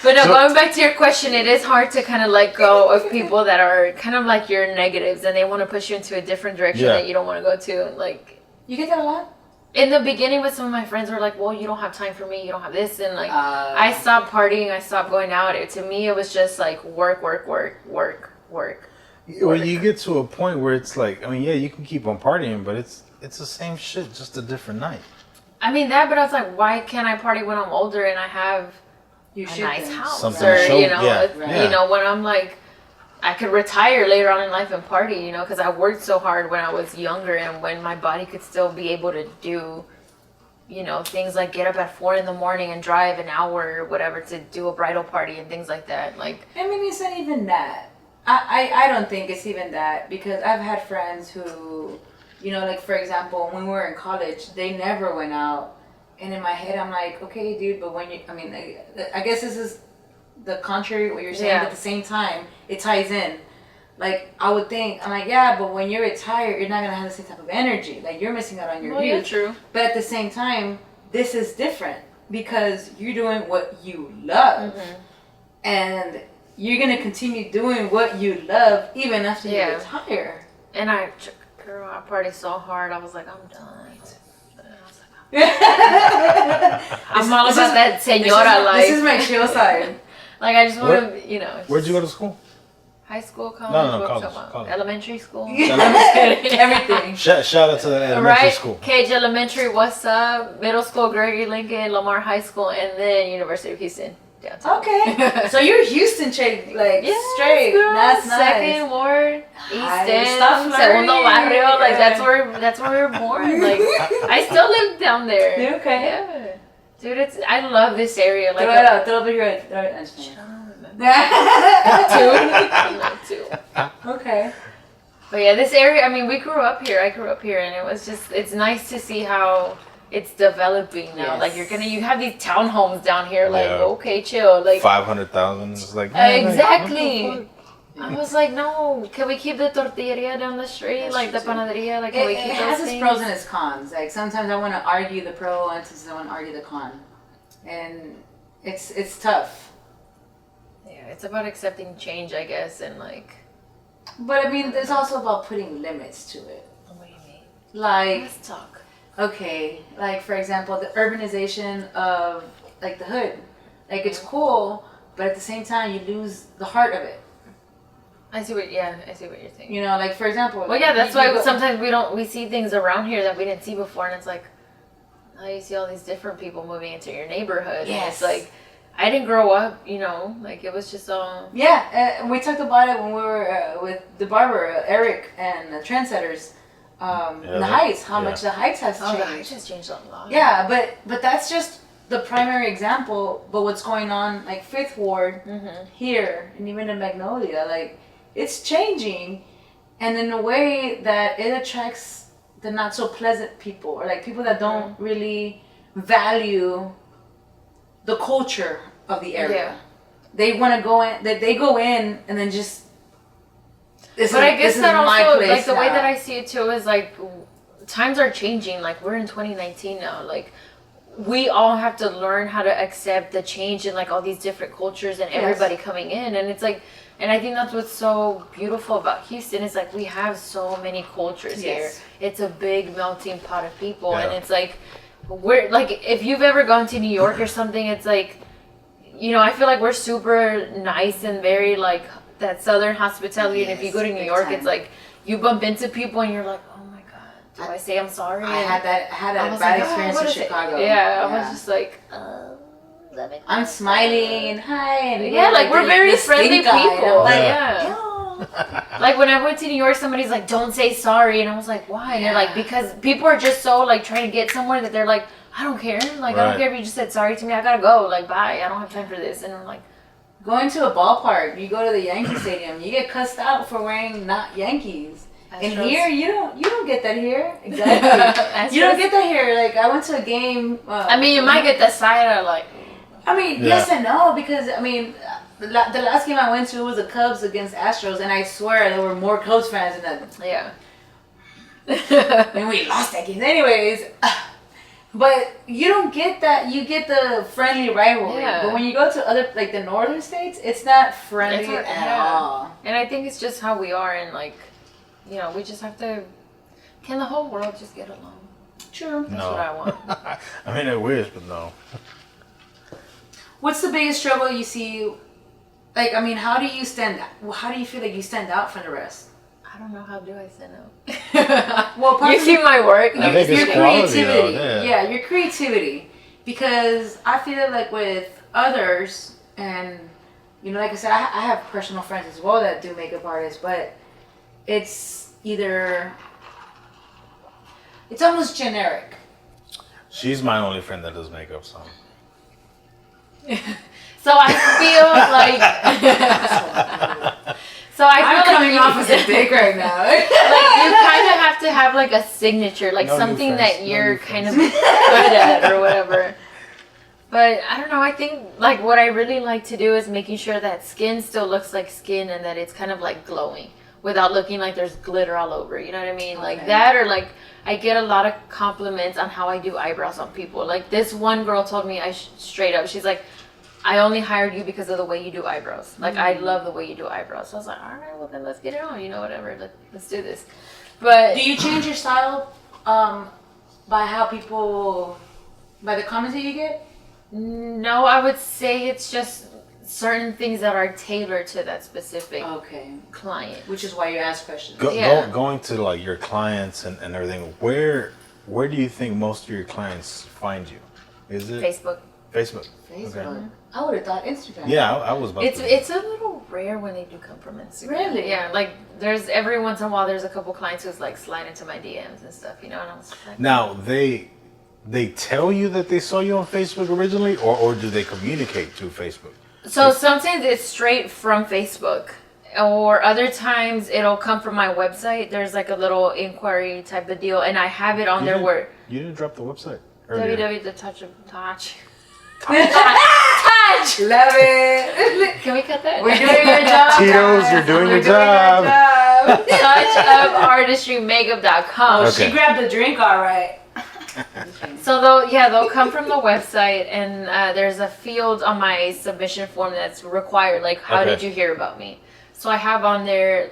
But no, going back to your question, it is hard to kind of let go of people that are kind of like your negatives and they want to push you into a different direction that you don't want to go to. Like, you get that a lot? In the beginning with some of my friends were like, well, you don't have time for me, you don't have this, and like I stopped partying, I stopped going out. To me it was just like work. Well, you get to a point where it's like, I mean, yeah, you can keep on partying, but it's the same shit, just a different night. I mean that, but I was like, why can't I party when I'm older and I have a nice house? Something or to show, you know, when I'm like, I could retire later on in life and party, you know, because I worked so hard when I was younger and when my body could still be able to do, you know, things like get up at 4 a.m. and drive an hour or whatever to do a bridal party and things like that. Like, I mean, it's not even that. I don't think it's even that, because I've had friends who, you know, like for example, when we were in college, they never went out. And in my head, I'm like, okay, dude, but when you, I mean, I guess this is the contrary to what you're saying, but at the same time, it ties in. Like, I would think, I'm like, yeah, but when you're retired, you're not going to have the same type of energy. Like, you're missing out on your youth. Yeah, true. But at the same time, this is different because you're doing what you love. Mm-hmm. And you're going to continue doing what you love even after you retire. And I partied so hard, I was like, I'm done. I'm all about that senora life. This is my chill side. Like, I just want to, you know. Where'd you go to school? High school, college? No, college. Elementary school? Everything. Shout out to the elementary school. Cage Elementary, what's up? Middle school, Gregory Lincoln, Lamar High School, and then University of Houston. Downtown. Okay. So you're Houston chick, like, straight. Girl, That's nice. Second Ward, East End, Segundo Barrio. Like, that's where we were born. Like, I still live down there. Okay. Yeah. Dude, I love this area. Like, throw up your head. Two. Okay. But yeah, this area, I mean, we grew up here. I grew up here, and it was just, it's nice to see how it's developing now. Yes. Like, you have these townhomes down here, like, okay, chill. Like 500,000. It's like, exactly. I was like, no, can we keep the tortilleria down the street? That's like the panaderia? Like, can we keep those has things? its pros and its cons. Like, sometimes I want to argue the pro and sometimes I want to argue the con. And it's tough. Yeah, it's about accepting change, I guess, and like. But I mean, there's also about putting limits to it. What do you mean? Like, let's talk. Okay, like for example, the urbanization of like the hood. Like, it's cool, but at the same time, you lose the heart of it. I see what you're saying. You know, like for example. Well, yeah, that's why sometimes we see things around here that we didn't see before, and it's like, now you see all these different people moving into your neighborhood, and it's like, I didn't grow up, you know, like it was just all. Yeah, we talked about it when we were with the barber, Eric, and the Trendsetters, in the Heights. How much the Heights has changed. The Heights has changed a lot. Yeah, but that's just the primary example. But what's going on, like Fifth Ward here, and even in Magnolia, like it's changing, and in a way that it attracts the not so pleasant people, or like people that don't really value the culture of the area. Yeah. They want to go in. They go in and then just. But I guess that also, like the way that I see it too, is like times are changing. Like we're in 2019 now. Like we all have to learn how to accept the change in like all these different cultures and everybody coming in, and it's like. And I think that's what's so beautiful about Houston is like we have so many cultures here. It's a big melting pot of people, and it's like we're like if you've ever gone to New York or something, it's like, you know, I feel like we're super nice and very like that Southern hospitality. And if you go to New York, it's like you bump into people and you're like, oh my god, do I say I'm sorry? I had a bad experience in Chicago. I was just like. I'm smiling, hi. And yeah, like we're very friendly people. Like, yeah. Like when I went to New York, somebody's like, "Don't say sorry," and I was like, "Why?" And they're like, "Because people are just so like trying to get somewhere that they're like, I don't care. Like I don't care if you just said sorry to me. I gotta go. Like bye. I don't have time for this." And I'm like, going to a ballpark, you go to the Yankee Stadium, you get cussed out for wearing not Yankees. And here, you don't get that here. Exactly. You don't get that here. Like I went to a game. I mean, you might get the side of like. I mean, yes and no, because I mean, the last game I went to was the Cubs against Astros, and I swear there were more Cubs fans than that. Yeah. And we lost that game, anyways. But you don't get that. You get the friendly rivalry. Yeah. But when you go to other like the northern states, it's not friendly at all. And I think it's just how we are, and like, you know, we just have to. Can the whole world just get along? True. That's what I want. I mean, I wish, but no. What's the biggest struggle you see? Like, I mean, how do you stand out? How do you feel like you stand out from the rest? I don't know. How do I stand out? Well, you see my work. I think your creativity. Yeah, your creativity. Because I feel like with others, and, you know, like I said, I have personal friends as well that do makeup artists, but it's either, it's almost generic. She's my only friend that does makeup, so. So I feel like. So I feel I'm coming off as a dick right now. Like you kind of have to have like a signature, like something that you're kind of good at or whatever. But I don't know. I think like what I really like to do is making sure that skin still looks like skin and that it's kind of like glowing without looking like there's glitter all over. You know what I mean? Okay. Like that, or like I get a lot of compliments on how I do eyebrows on people. Like this one girl told me, straight up, she's like, I only hired you because of the way you do eyebrows. Like, I love the way you do eyebrows. So I was like, all right, well, then let's get it on. You know, whatever. Let's do this. But do you change your style by how people, by the comments that you get? No, I would say it's just certain things that are tailored to that specific client. Which is why you ask questions. Going to, like, your clients and everything, where do you think most of your clients find you? Is it? Facebook. Okay. I would have thought Instagram. Yeah, I was about to. It's a little rare when they do come from Instagram. Really? Yeah, like there's every once in a while there's a couple clients who's like slide into my DMs and stuff, you know, and I was like, now they tell you that they saw you on Facebook originally, or do they communicate through Facebook? So sometimes it's straight from Facebook, or other times it'll come from my website. There's like a little inquiry type of deal, and I have it on there where you didn't drop the website. www.touch. Touch! Love it! Can we cut that? We're doing your job. Tito's, you're doing your job. TouchupArtistryMakeup.com. Oh, she grabbed the drink all right. So they'll come from the website, and there's a field on my submission form that's required. Like, how did you hear about me? So I have on there.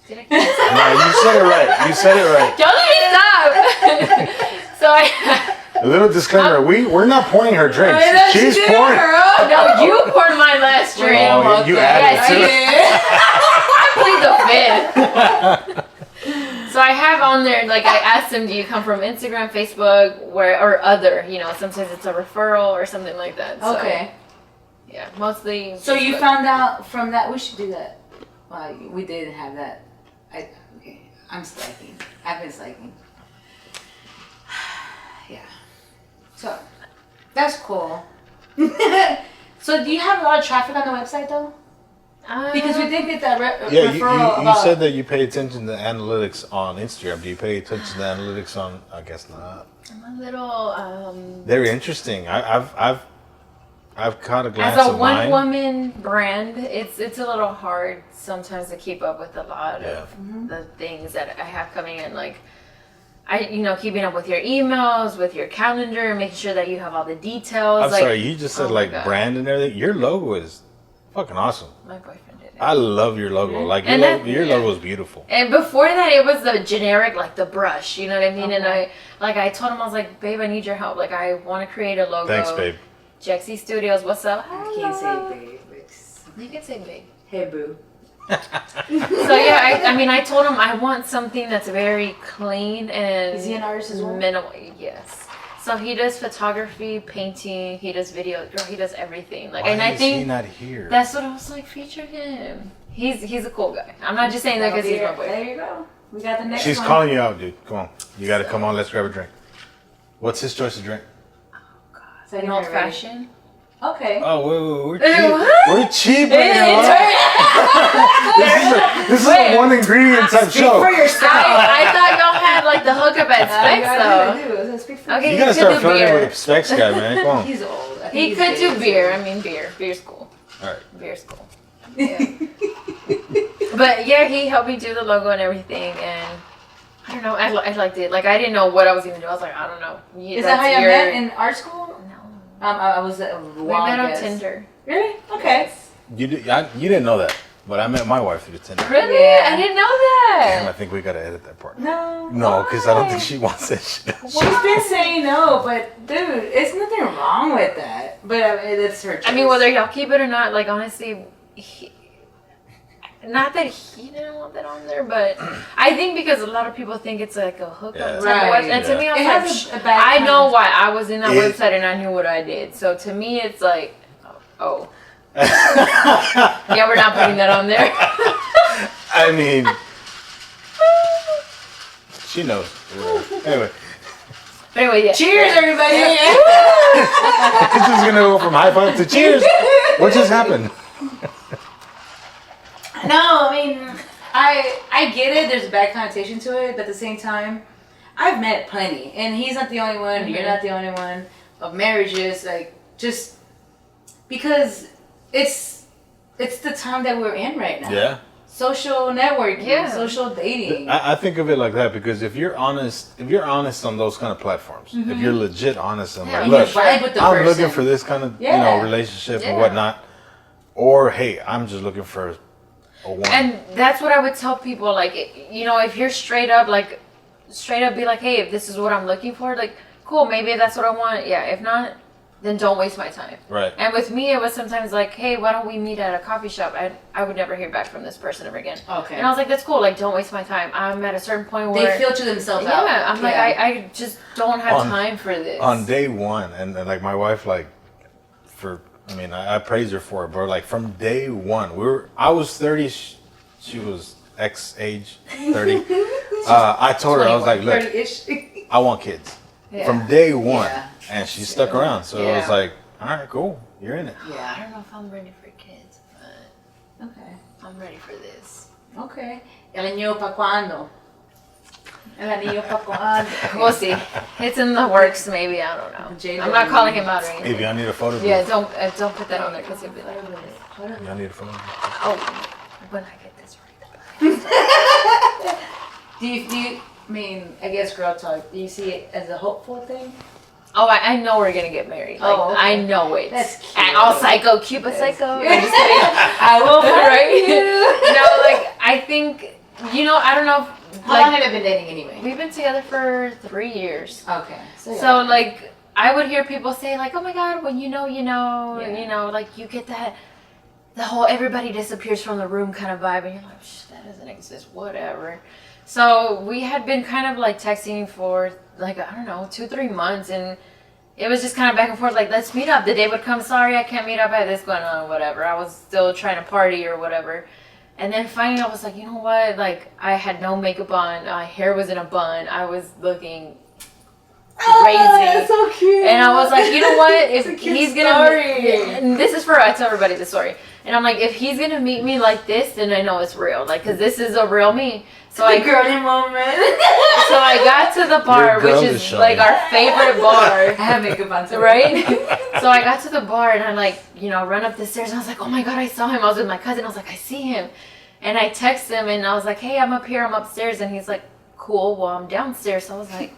Did I? No, you said it right. Don't let me stop. So a little disclaimer: we're not pouring her drinks. She's pouring. No, you poured my last drink. Oh, you added to it. I plead the fifth. So I have on there, like I asked them, do you come from Instagram, Facebook, or other? You know, sometimes it's a referral or something like that. So, okay. Yeah, mostly. So you found out from that? We should do that. Well, we didn't have that. I'm slacking. I've been slacking. Yeah. So, that's cool. So do you have a lot of traffic on the website though? Because we did get that referral. You said that you pay attention to analytics on Instagram. Do you pay attention to analytics on? I guess not. I'm a little. Very interesting. I've caught a glance as a of mine. one-woman brand, it's a little hard sometimes to keep up with a lot of the things that I have coming in. Like, keeping up with your emails, with your calendar, making sure that you have all the details. I'm sorry, you just said brand and everything. Your logo is fucking awesome. My boyfriend did it. I love your logo. Mm-hmm. Like your logo is beautiful. And before that, it was the generic, like the brush. You know what I mean? Okay. And I told him, I was like, babe, I need your help. Like, I want to create a logo. Thanks, babe. Jexy Studios, what's up? I can't say babe. You can say babe. Hey, boo. So yeah, I told him I want something that's very clean and is he an artist as well? Minimal, yes. So he does photography, painting, he does video, girl, he does everything. Like, Why and I is think he not here? that's what I was like, feature him. He's a cool guy. I'm not just saying that because he's my boy. There you go. We got the next She's one. calling you out, dude. Come on. You got to come on. Let's grab a drink. What's his choice of drink? So an old fashioned. Okay. Oh, we're cheap. We're cheap. This is a one ingredient type show. For yourself. I thought y'all had like the hookup at Specs though. Okay, You gotta start flirting with the Specs guy, man. Come on. He's old. He could do beer. I mean, beer's cool. All right. Beer's cool. Yeah. But yeah, he helped me do the logo and everything, and I don't know. I liked it. Like I didn't know what I was gonna do. I was like, I don't know. Is that how you met in art school? No. I was We met on Tinder. Really? Okay. You didn't know that, but I met my wife through Tinder. Really? Yeah. I didn't know Damn, I that. think we gotta edit that part. No. No, because I don't think she wants that shit. She's been saying no, but dude, it's nothing wrong with that. But I mean, it's her choice. I mean, whether y'all keep it or not, like honestly, not that he didn't want that on there, but I think because a lot of people think it's like a hookup type of Right. website. And to me, I It was has like, a bad I know kind. why I was in that website and I knew what I did. So to me, it's like, oh. Yeah, we're not putting that on there. I mean, she knows. Anyway. But anyway, yeah. Cheers, everybody! It's just gonna go from high five to cheers. What just happened? No, I mean, I get it. There's a bad connotation to it, but at the same time, I've met plenty, and he's not the only one. You're not the only one of marriages. Like just because it's the time that we're in right now. Yeah. Social networking, Yeah. social dating. I think of it like that because if you're honest on those kind of platforms, if you're legit honest and like, you look, vibe with the I'm person. looking for this kind of relationship and whatnot, or hey, I'm just looking for a one. And that's what I would tell people. Like, you know, if you're straight up be like, hey, if this is what I'm looking for, like, cool, maybe that's what I want. Yeah, if not, then don't waste my time. Right. And with me, it was sometimes like, hey, why don't we meet at a coffee shop? I would never hear back from this person ever again. Okay. And I was like, that's cool. Like, don't waste my time. I'm at a certain point where they filter themselves out. Yeah, I'm like, I just don't have time for this. On day one, and like my wife, like, I praise her for it, bro. Like from day one, I was 30, she was X age, 30. I told her, I was like, look, 30-ish. I want kids. Yeah. From day one. Yeah. And she stuck around. So it was like, all right, cool. You're in it. I Yeah. don't know if I'm ready for kids, but Okay. I'm ready for this. Okay. El niño pa cuando? El niño pa cuando? We'll see. It's in the works, maybe. I don't know. I'm not calling him out or anything. If y'all need a photo. Yeah, don't put that on there because he'll be like, Y'all need a photo. oh, when I get this right. Do you mean, I guess girl talk, do you see it as a hopeful thing? Oh, I know we're gonna get married. Like, Oh, okay. I know it. That's cute. And all psycho, cute but psycho. I'm just kidding. I will Right? No, like, I think, you know, I don't know if, How long have you been dating anyway? we've been together for 3 years. Okay. So, like, I would hear people say, like, oh my God, when you know, and Yeah. you know, like, you get the whole everybody disappears from the room kind of vibe, and you're like, that doesn't exist, whatever. So, we had been kind of, like, texting for, like, I don't know, 2-3 months, and it was just kind of back and forth, like, let's meet up. The day would come, sorry, I can't meet up, I had this going on, whatever. I was still trying to party or whatever. And then finally I was like, you know what, like, I had no makeup on, my hair was in a bun, I was looking crazy. That's so cute. And I was like, you know what, if It's a cute he's gonna, and this is for, I tell everybody the story. And I'm like, if he's gonna meet me like this, then I know it's real, like, cause this is a real me. So I girly moment. So I got to the bar, which is like our favorite bar. I have makeup on too. Right? So I got to the bar and I like, you know, run up the stairs and I was like, oh my God, I saw him. I was with my cousin. I was like, I see him. And I text him and I was like, hey, I'm up here. I'm upstairs. And he's like, cool. Well, I'm downstairs. So I was like,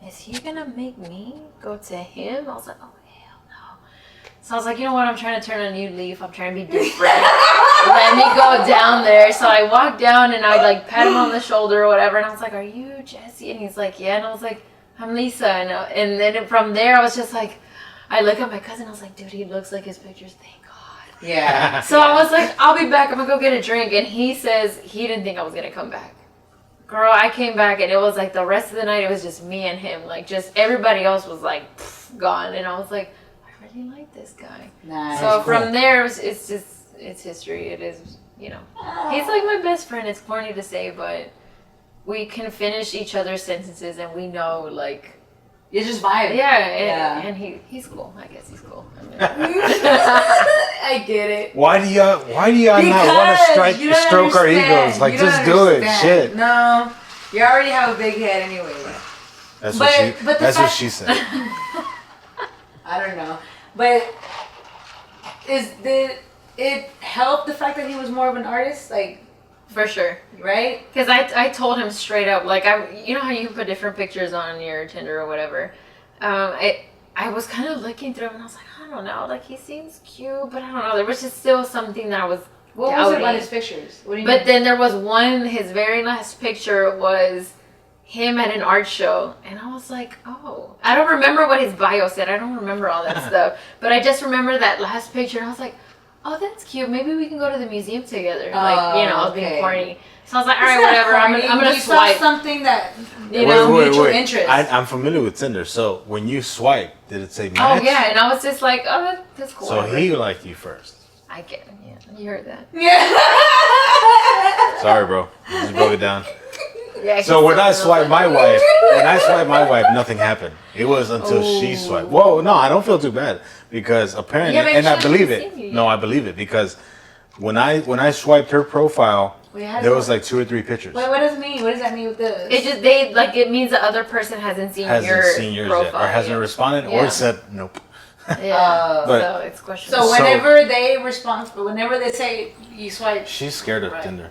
is he going to make me go to him? I was like, oh, hell no. So I was like, you know what? I'm trying to turn a new leaf. I'm trying to be different. Let me go down there. So I walked down and I like pat him on the shoulder or whatever. And I was like, are you Jesse? And he's like, yeah. And I was like, I'm Lisa. And then from there, I was just like, I look at my cousin. I was like, dude, he looks like his pictures. Thank God. Yeah. So I was like, I'll be back. I'm going to go get a drink. And he says he didn't think I was going to come back. Girl, I came back and it was like the rest of the night, it was just me and him. Like, just everybody else was like gone. And I was like, I really like this guy. Nice. So from there, it's history. It is, you know. He's like my best friend. It's corny to say, but we can finish each other's sentences and we know, like. You're just vibing. Yeah, and he's cool. I guess he's cool. I mean, I get it. Why do y'all not want to stroke our egos? Like, just do it. Shit. No, you already have a big head anyway. That's what she said. I don't know, but did it help the fact that he was more of an artist? Like, for sure, right? Because I told him straight up, like, you know how you put different pictures on your Tinder or whatever. I was kind of looking through him and I was like, I don't know, like, he seems cute, but I don't know. There was just still something that I was. What was it about his pictures? What do you mean? But then there was one. His very last picture was him at an art show, and I was like, oh, I don't remember what his bio said. I don't remember all that stuff, but I just remember that last picture, and I was like, oh, that's cute. Maybe we can go to the museum together. Like, you know, I was being corny. So I was like, all right, whatever. I'm gonna swipe. Something that mutual interest. I'm familiar with Tinder. So when you swipe, did it say match? Oh yeah, and I was just like, oh, that's cool. So he liked you first. I get it. Yeah, you heard that. Yeah. Sorry, bro. You just broke it down. Yeah. So when I swiped my wife, nothing happened. It was until she swiped. Whoa, no, I don't feel too bad because apparently, and I believe it. No, I believe it because when I swiped her profile, there was like 2 or 3 pictures. Wait, what does it mean? What does that mean with this? It just it means the other person hasn't seen yours profile yet, or hasn't responded or said nope. Yeah, so it's questionable. So whenever they respond, whenever they say you swipe, she's scared of Tinder.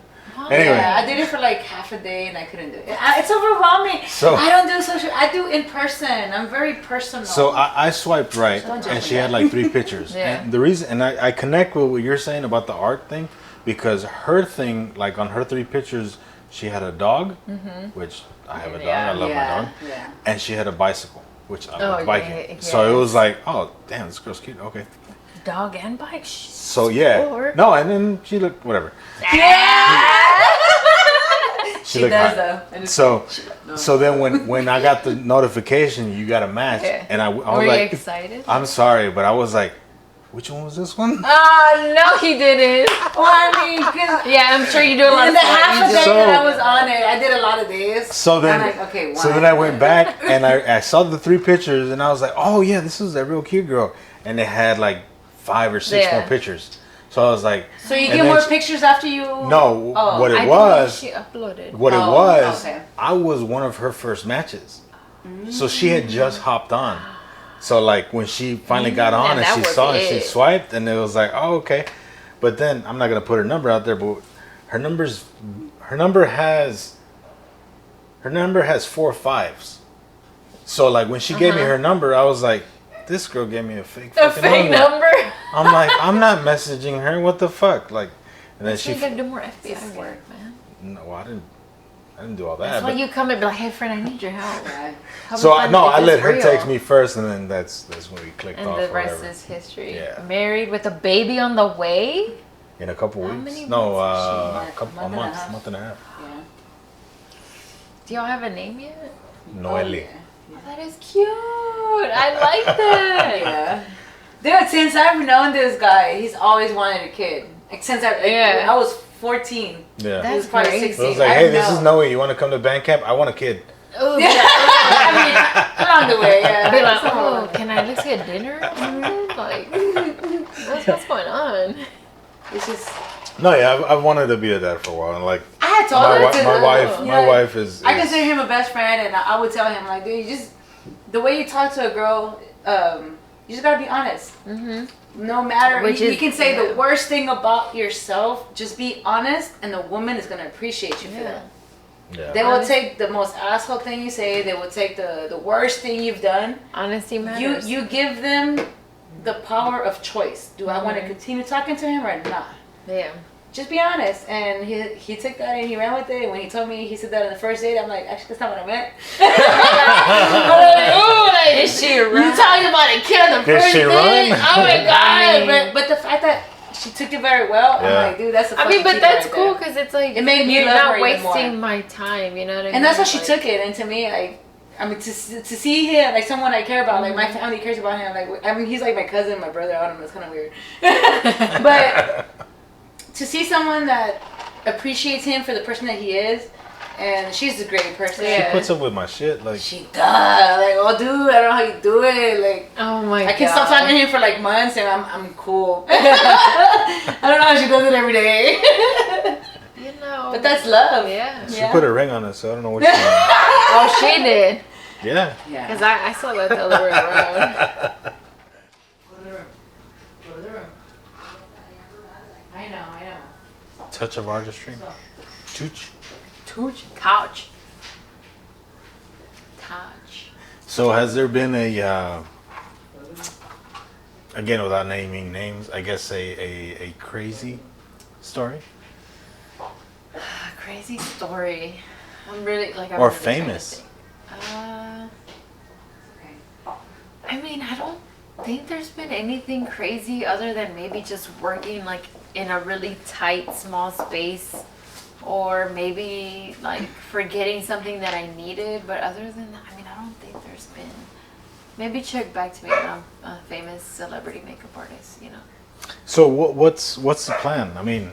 Anyway, I did it for like half a day and I couldn't do it. It's overwhelming. So I don't do social. I do in person. I'm very personal. So I swiped right, and she had like 3 pictures. And the reason, and I connect with what you're saying about the art thing, because her thing, like on her 3 pictures, she had a dog, which I have a dog. I love my dog, and she had a bicycle, which I love biking. So it was like, oh damn, this girl's cute. Okay. Dog and bike. So yeah, no, and then she looked whatever. Yeah. She does though. So then when I got the notification, you got a match, and I was Were like, you excited? I'm sorry, but I was like, which one was this one? Oh no, he didn't. Well, I mean, yeah, I'm sure you do a lot of the half a day that I was on it, I did a lot of days. So then, I'm like, okay, so then I went back and I saw the 3 pictures, and I was like, oh yeah, this is a real cute girl, and it had like 5 or 6 more pictures. So I was like, so you get more pictures after you? No, what it was, she uploaded. What it was, I was one of her first matches. So she had just hopped on. So like when she finally got on and she saw it, she swiped, and it was like, oh okay. But then I'm not gonna put her number out there, but her number has 4 5s. So like when she gave me her number, I was like, this girl gave me a fake number. I'm like, I'm not messaging her. What the fuck? Like, and then she gotta do more FBI work, man. No, I didn't do all that. That's why you come and be like, hey friend, I need your help. So I let her text me first, and then that's when we clicked off. And the rest is history. Yeah. Married with a baby on the way. In a couple weeks. No, a month and a half. Yeah. Do y'all have a name yet? Noelle. Oh, that is cute. I like that. Dude, since I've known this guy, he's always wanted a kid. Like since I was 14. Yeah. That's probably great. 16. I was like, hey, this is Noe. You want to come to band camp? I want a kid. Oh, yeah. I mean, along the way, I'd be like, oh, can I just get dinner? Like, what's going on? It's just. No, yeah, I've wanted to be a dad for a while, and like I had told her my wife is. I consider him a best friend, and I would tell him like, dude, the way you talk to a girl, you just gotta be honest. No matter, you can say the worst thing about yourself. Just be honest, and the woman is gonna appreciate you for that. Yeah. They will take the most asshole thing you say. They will take the worst thing you've done. Honesty matters. You give them the power of choice. Do I want to continue talking to him or not? Yeah. Just be honest. And he took that and he ran with it. When he told me he said that on the first date, I'm like, actually, that's not what I meant. I'm like, is she right? You talking about a kid on the first date? Oh my god! But the fact that she took it very well. I'm like, dude, that's a fucking but that's cool because it's like it made me you're love not her wasting my time, you know what I mean? And that's how she took it. And to me, to see him, like someone I care about, like my family cares about him. Like, I mean, he's like my cousin, my brother. I don't know, it's kind of weird. But to see someone that appreciates him for the person that he is, and she's a great person. She puts up with my shit, like she does. Like, oh, dude, I don't know how you do it. Like, oh my god, I can stop talking to him for like months, and I'm cool. I don't know how she does it every day. You know, but that's love. Yeah. She put a ring on it, so I don't know what she did. Oh, she did. Yeah. Because I saw that the other way around. Go to the room. I know. Touch of artistry. Touch. Couch. So has there been a, again without naming names, I guess a crazy story? Crazy story. I'm really like. Or famous. I mean, I don't think there's been anything crazy other than maybe just working like in a really tight, small space, or maybe like forgetting something that I needed. But other than that, I mean, I don't think there's been. Maybe check back to me when I'm a famous celebrity makeup artist, you know. So what's the plan? I mean,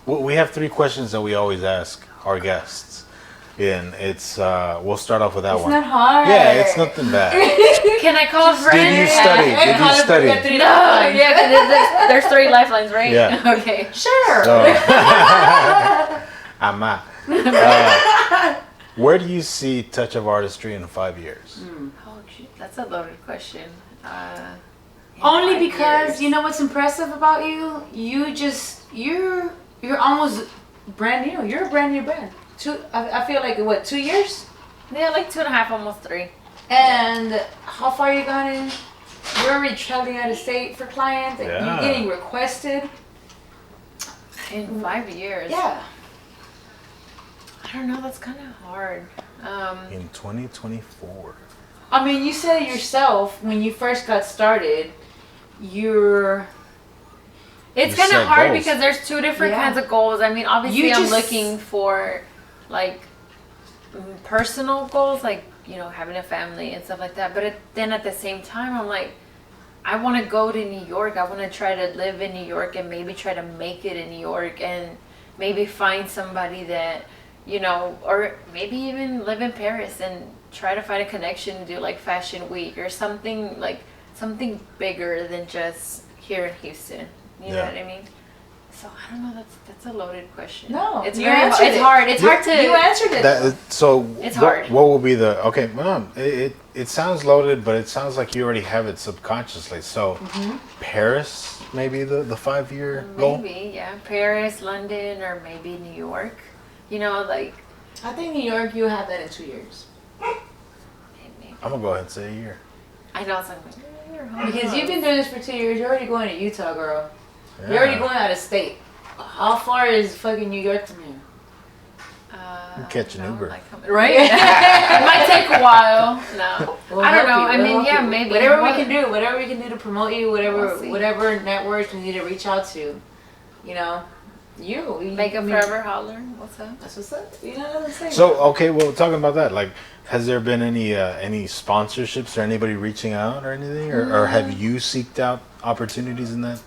we have 3 questions that we always ask our guests, and it's we'll start off with that one. It's not hard. Yeah, it's nothing bad. Can I call a friend? Did you study? No, yeah, there's 3 lifelines, right? Yeah. Okay, sure. So, I'm not. Where do you see Touch of Artistry in 5 years? Oh, gee, that's a loaded question. Only because you know what's impressive about you? You're almost brand new. You're a brand new brand. I feel like what, 2 years? Yeah, like 2.5, almost 3. And how far you gotten? You're already traveling out of state for clients. Like, you're getting requested. In 5 years. Yeah. I don't know. That's kind of hard. In 2024. I mean, you said it yourself when you first got started. It's kind of hard because there's 2 different kinds of goals. I mean, obviously, I'm looking for like personal goals, like, you know, having a family and stuff like that. But then at the same time, I'm like, I want to go to New York. I want to try to live in New York and maybe try to make it in New York and maybe find somebody that, you know, or maybe even live in Paris and try to find a connection to do like Fashion Week or something bigger than just here in Houston. You know what I mean? So I don't know. That's a loaded question. No, it's hard. It's hard to. You answered it. So it's hard. What will be the Mom? It sounds loaded, but it sounds like you already have it subconsciously. So Paris, maybe the 5-year goal. Maybe Paris, London, or maybe New York. You know, like. I think New York, you have that in 2 years. Maybe. I'm gonna go ahead and say a year. I know it's like. Because you've been doing this for 2 years. You're already going to Utah, girl. Yeah. You're already going out of state. How far is fucking New York from here? Catch an Uber. Right? It might take a while. No. I don't know. I mean, maybe. Whatever we can do to promote you, whatever networks we need to reach out to. You know? Makeup Forever Holler. What's up? That's what's up. You know what I'm saying? So, okay, well, talking about that, like, has there been any sponsorships or anybody reaching out or anything? Or have you seeked out opportunities in that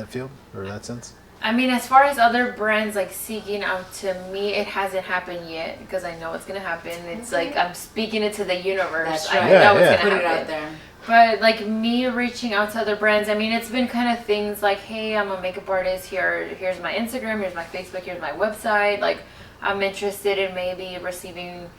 field or that sense? I mean, as far as other brands like seeking out to me, it hasn't happened yet because I know it's gonna happen. It's like I'm speaking it to the universe. That's right. I know it's gonna put happen. It out there. But like me reaching out to other brands, I mean, it's been kind of things like, hey, I'm a makeup artist. Here's my Instagram. Here's my Facebook. Here's my website. Like, I'm interested in maybe receiving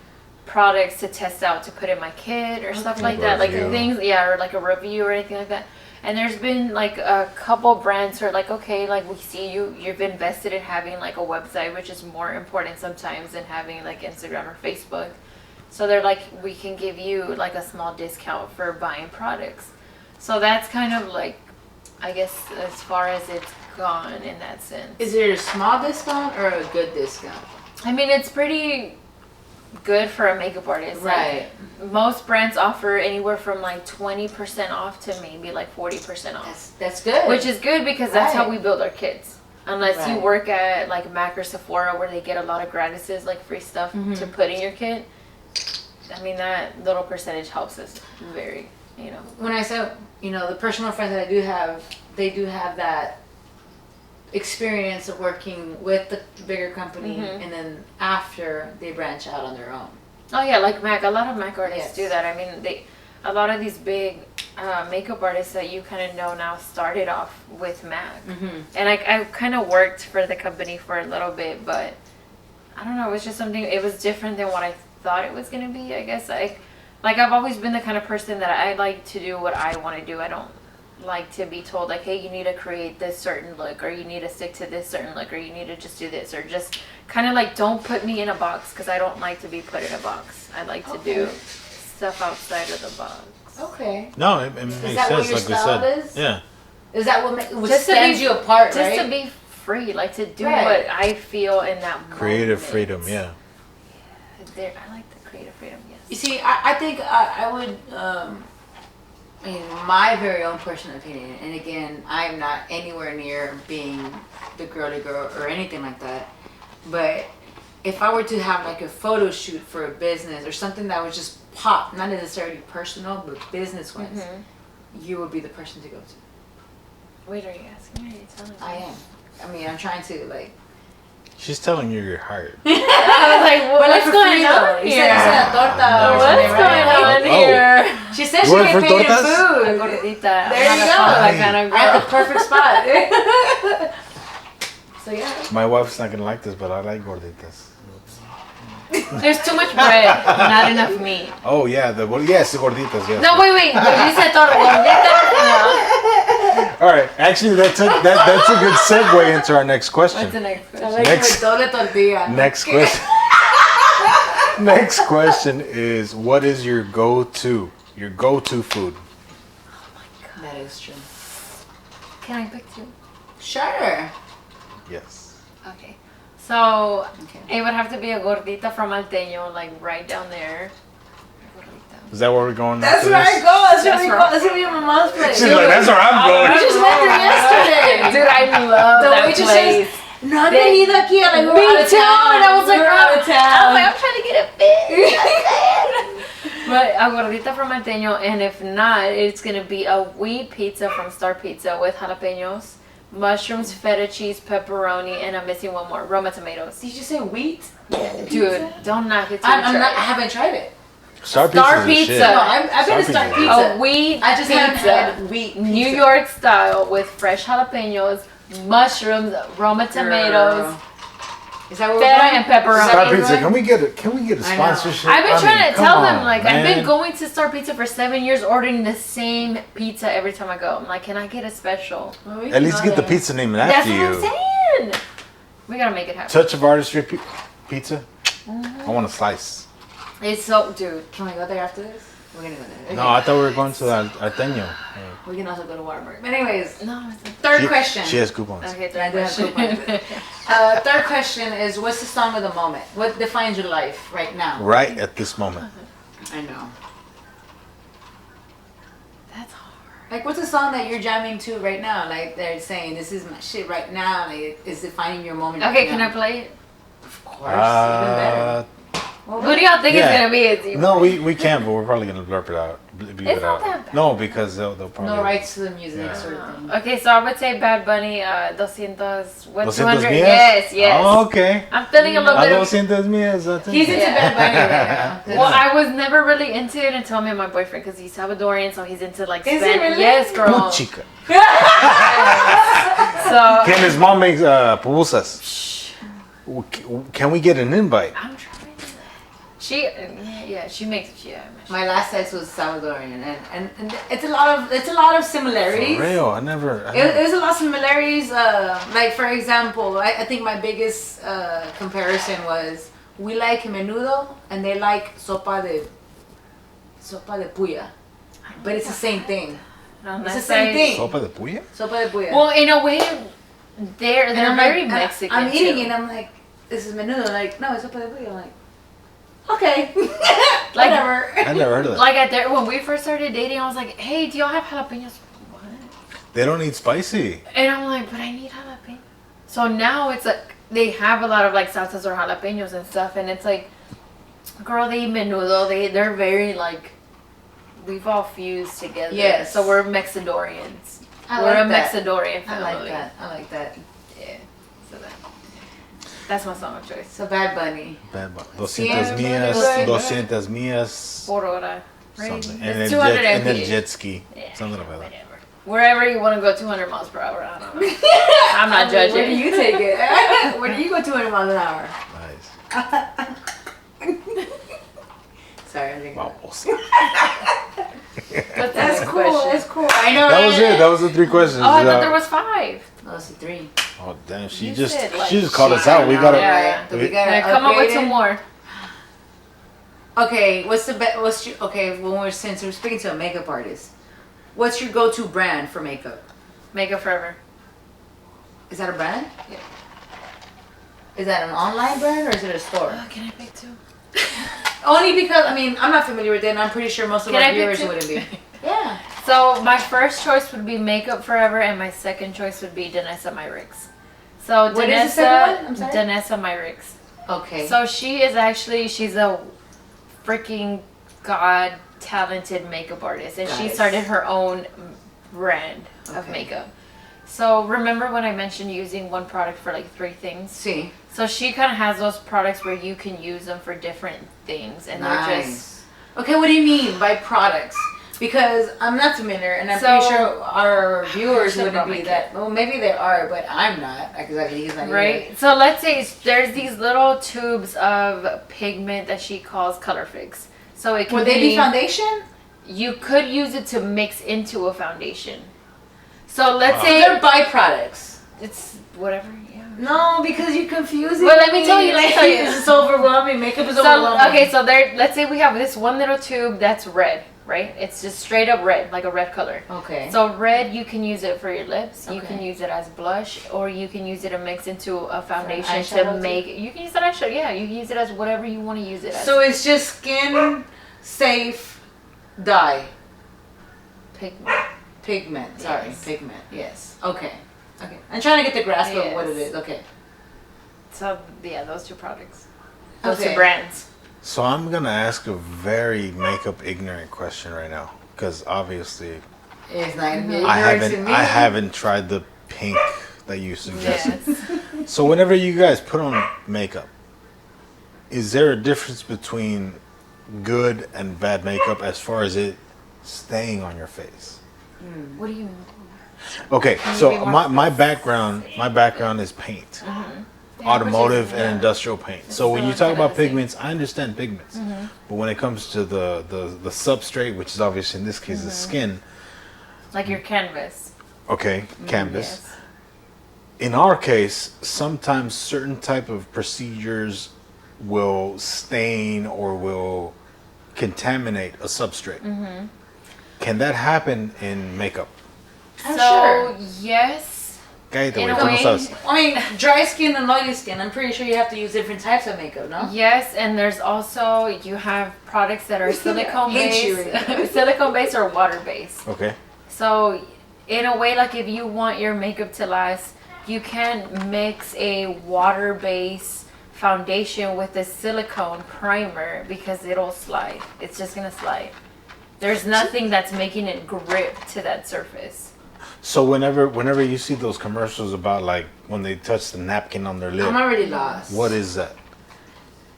products to test out to put in my kit or stuff like that. Like things, or like a review or anything like that. And there's been like a couple brands who are like, okay, like we see you've invested in having like a website, which is more important sometimes than having like Instagram or Facebook. So they're like, we can give you like a small discount for buying products. So that's kind of like, I guess, as far as it's gone in that sense. Is it a small discount or a good discount? I mean, it's pretty good for a makeup artist. Right. Like, most brands offer anywhere from like 20% off to maybe like 40% off. That's good. Which is good because that's how we build our kits. Unless you work at like MAC or Sephora where they get a lot of gratises, like free stuff to put in your kit. I mean, that little percentage helps us very, you know. When I said, you know, the personal friends that I do have, they do have that experience of working with the bigger company and then after they branch out on their own. Oh yeah, like MAC. A lot of MAC artists do that. I mean, a lot of these big makeup artists that you kind of know now started off with MAC. And I kind of worked for the company for a little bit, but I don't know, it was just something, it was different than what I thought it was going to be, I guess. I've always been the kind of person that I like to do what I want to do. I don't like to be told like, hey, you need to create this certain look, or you need to stick to this certain look, or you need to just do this, or just kind of like, don't put me in a box, because I don't like to be put in a box. I like to do stuff outside of the box. Okay. No, it makes is that sense, what your like style we said. is? Yeah. Is that what stands you apart, right? Just to be free, like to do what I feel in that creative moment. freedom, yeah. I like the creative freedom, yes. You see, I think I would, in my very own personal opinion, and again, I'm not anywhere near being the girly girl or anything like that, but if I were to have like a photo shoot for a business or something that was just pop, not necessarily personal, but business-wise, you would be the person to go to. Wait, are you asking me? Are you telling me? I am. I mean, I'm trying to like... She's telling you your heart. I was like, what's going on here? What's going on here? She said she made creative food. Gordita. There you go. Kind of at the perfect spot. So yeah. My wife's not gonna like this, but I like gorditas. There's too much bread, not enough meat. Oh yeah, yes, the gorditas. Yes. No, wait. You said gorditas. All right, actually, that's a good segue into our next question. What's the next question? Next question. Next question is, what is your go-to food? Oh my god, that is true. Can I pick two? Sure. Yes. Okay. So it would have to be a gordita from Alteño, like right down there. Is that where we're going? That's where I go. That's where we go. My mom's place. She's like, that's where I'm going. We just went there yesterday. Dude, I love that place. No, I've venido aquí. Like, me too. And I was like, out of town. I'm trying to get a fit. But a gordita from Alteño, and if not, it's gonna be a wheat pizza from Star Pizza with jalapenos, mushrooms, feta cheese, pepperoni, and I'm missing one more, Roma tomatoes. Did you say wheat? Yeah, dude, don't knock it. I haven't tried it. Star Pizza. No, I've been to Star Pizza. A wheat I just haven't pizza, had wheat pizza. New York style with fresh jalapenos, mushrooms, Roma tomatoes, is that what feta and pepperoni. Star Pizza. Can we get a sponsorship? I've been trying to tell them, like, man. I've been going to Star Pizza for 7 years, ordering the same pizza every time I go. I'm like, can I get a special? Well, at least get the pizza named after you. That's what I'm saying. We gotta make it happen. Touch of Artistry pizza. I want a slice. It's so, dude. Can we go there after this? We're gonna go there. Okay. No, I thought we were going to Arteno. We can also go to Watermark. But anyways, no. Third question. She has coupons. Okay, I do have coupons. Third question is, what's the song of the moment? What defines your life right now? Right at this moment. I know. That's hard. Like, what's a song that you're jamming to right now? Like, they're saying, this is my shit right now. Like, is defining your moment. Okay, right can now? I play it? Of course, even better. Who do y'all think is gonna be it? No, we can't, but we're probably gonna blurp it out. It's not that bad. No, because they'll probably... No rights to the music sort of thing. Okay, so I would say Bad Bunny, 200, what, 200 200? Mías? Yes. Oh, okay. I'm feeling a little bit of... 200 mías. He's into Bad Bunny right now. Well, I was never really into it until I met my boyfriend, because he's Salvadorian, so he's into like... Is he really? Yes, girl. No, chica. So... Can his mom make pupusas? Can we get an invite? I'm trying. She makes my last ex was Salvadorian, and it's a lot of similarities. For real, I never. There's a lot of similarities. Like for example, I think my biggest comparison was we like menudo and they like sopa de puya, but it's the same thing. It's the same thing. Sopa de puya. Sopa de puya. Well, in a way, they're very Mexican. I'm eating it. And I'm like, this is menudo. Like, no, it's sopa de puya. I'm like. Okay. Like, whatever. I never heard of that. Like when we first started dating, I was like, hey, do y'all have jalapenos? What? They don't eat spicy. And I'm like, but I need jalapenos. So now it's like, they have a lot of like salsas or jalapenos and stuff. And it's like, girl, they eat menudo. They're very like, we've all fused together. Yes. So we're Mexidorians. We're a Mexidorian family. I like that. Yeah. So that's my song of choice. So Bad Bunny. Bad Bunny. 200 millas. Por hora. Right? Something. It's And 200 then mph. jet ski. Yeah, Something like that. Whatever. Wherever you want to go 200 miles per hour. I don't know. I'm not judging. Where do you take it? Where do you go 200 miles an hour? Nice. Sorry, I'm thinking. Vamos. That's cool. That's cool. I know. That was it. That was the 3 questions. Oh, I thought there was 5. That was the 3. Oh damn! She You just said, like, called us out. We gotta. Yeah. We gotta Come up with upgrade some it. more. Okay, since we're speaking to a makeup artist, what's your go-to brand for makeup? Makeup Forever. Is that a brand? Yeah. Is that an online brand or is it a store? Can I pick 2? Only because I'm not familiar with it, and I'm pretty sure most of our viewers wouldn't be. Yeah. So my first choice would be Makeup Forever, and my second choice would be Danessa Myricks. So What is the second one? I'm sorry? Danessa Myricks. Okay. So she's a freaking god talented makeup artist, and she started her own brand of makeup. So remember when I mentioned using one product for like 3 things? See. So she kind of has those products where you can use them for different things, and they're just. Okay, what do you mean by products? Because I'm not familiar, and I'm pretty sure our viewers wouldn't be that. Well, maybe they are, but I'm not. Because he's not right. either. So let's say there's these little tubes of pigment that she calls Color Fix. So it can Would they be foundation? You could use it to mix into a foundation. So let's say they're byproducts. It's whatever. Yeah. No, because you confuse it. Well, let me tell you. It's overwhelming. Makeup is overwhelming. Okay, so let's say we have this one little tube that's red, right? It's just straight up red, like a red color. Okay. So red, you can use it for your lips. Okay. You can use it as blush, or you can use it to mix into a foundation to make. You can use it eyeshadow. Yeah, you can use it as whatever you want to use it as. So it's just skin safe dye. Pigment. Sorry, yes. Pigment. Yes. Okay. I'm trying to get the grasp of what it is. Okay. So yeah, those 2 products. Those 2 brands. So I'm gonna ask a very makeup ignorant question right now, because obviously it's not I haven't tried the pink that you suggested. Yes. So whenever you guys put on makeup, is there a difference between good and bad makeup as far as it staying on your face? What do you mean? Okay, so my background is paint. Automotive and industrial paint. So when you talk about pigments, I understand pigments. But when it comes to the substrate, which is obviously in this case the skin. Like your canvas. Okay, canvas. Yes. In our case, sometimes certain type of procedures will stain or will contaminate a substrate. Can that happen in makeup? So, yes. I mean, dry skin and oily skin, I'm pretty sure you have to use different types of makeup, no? Yes, and there's also, you have products that are silicone-based, silicone-based or water-based. Okay. So, in a way, like if you want your makeup to last, you can mix a water-based foundation with a silicone primer because it'll slide. It's just going to slide. There's nothing that's making it grip to that surface. So whenever you see those commercials about like when they touch the napkin on their lip, I'm already lost. What is that?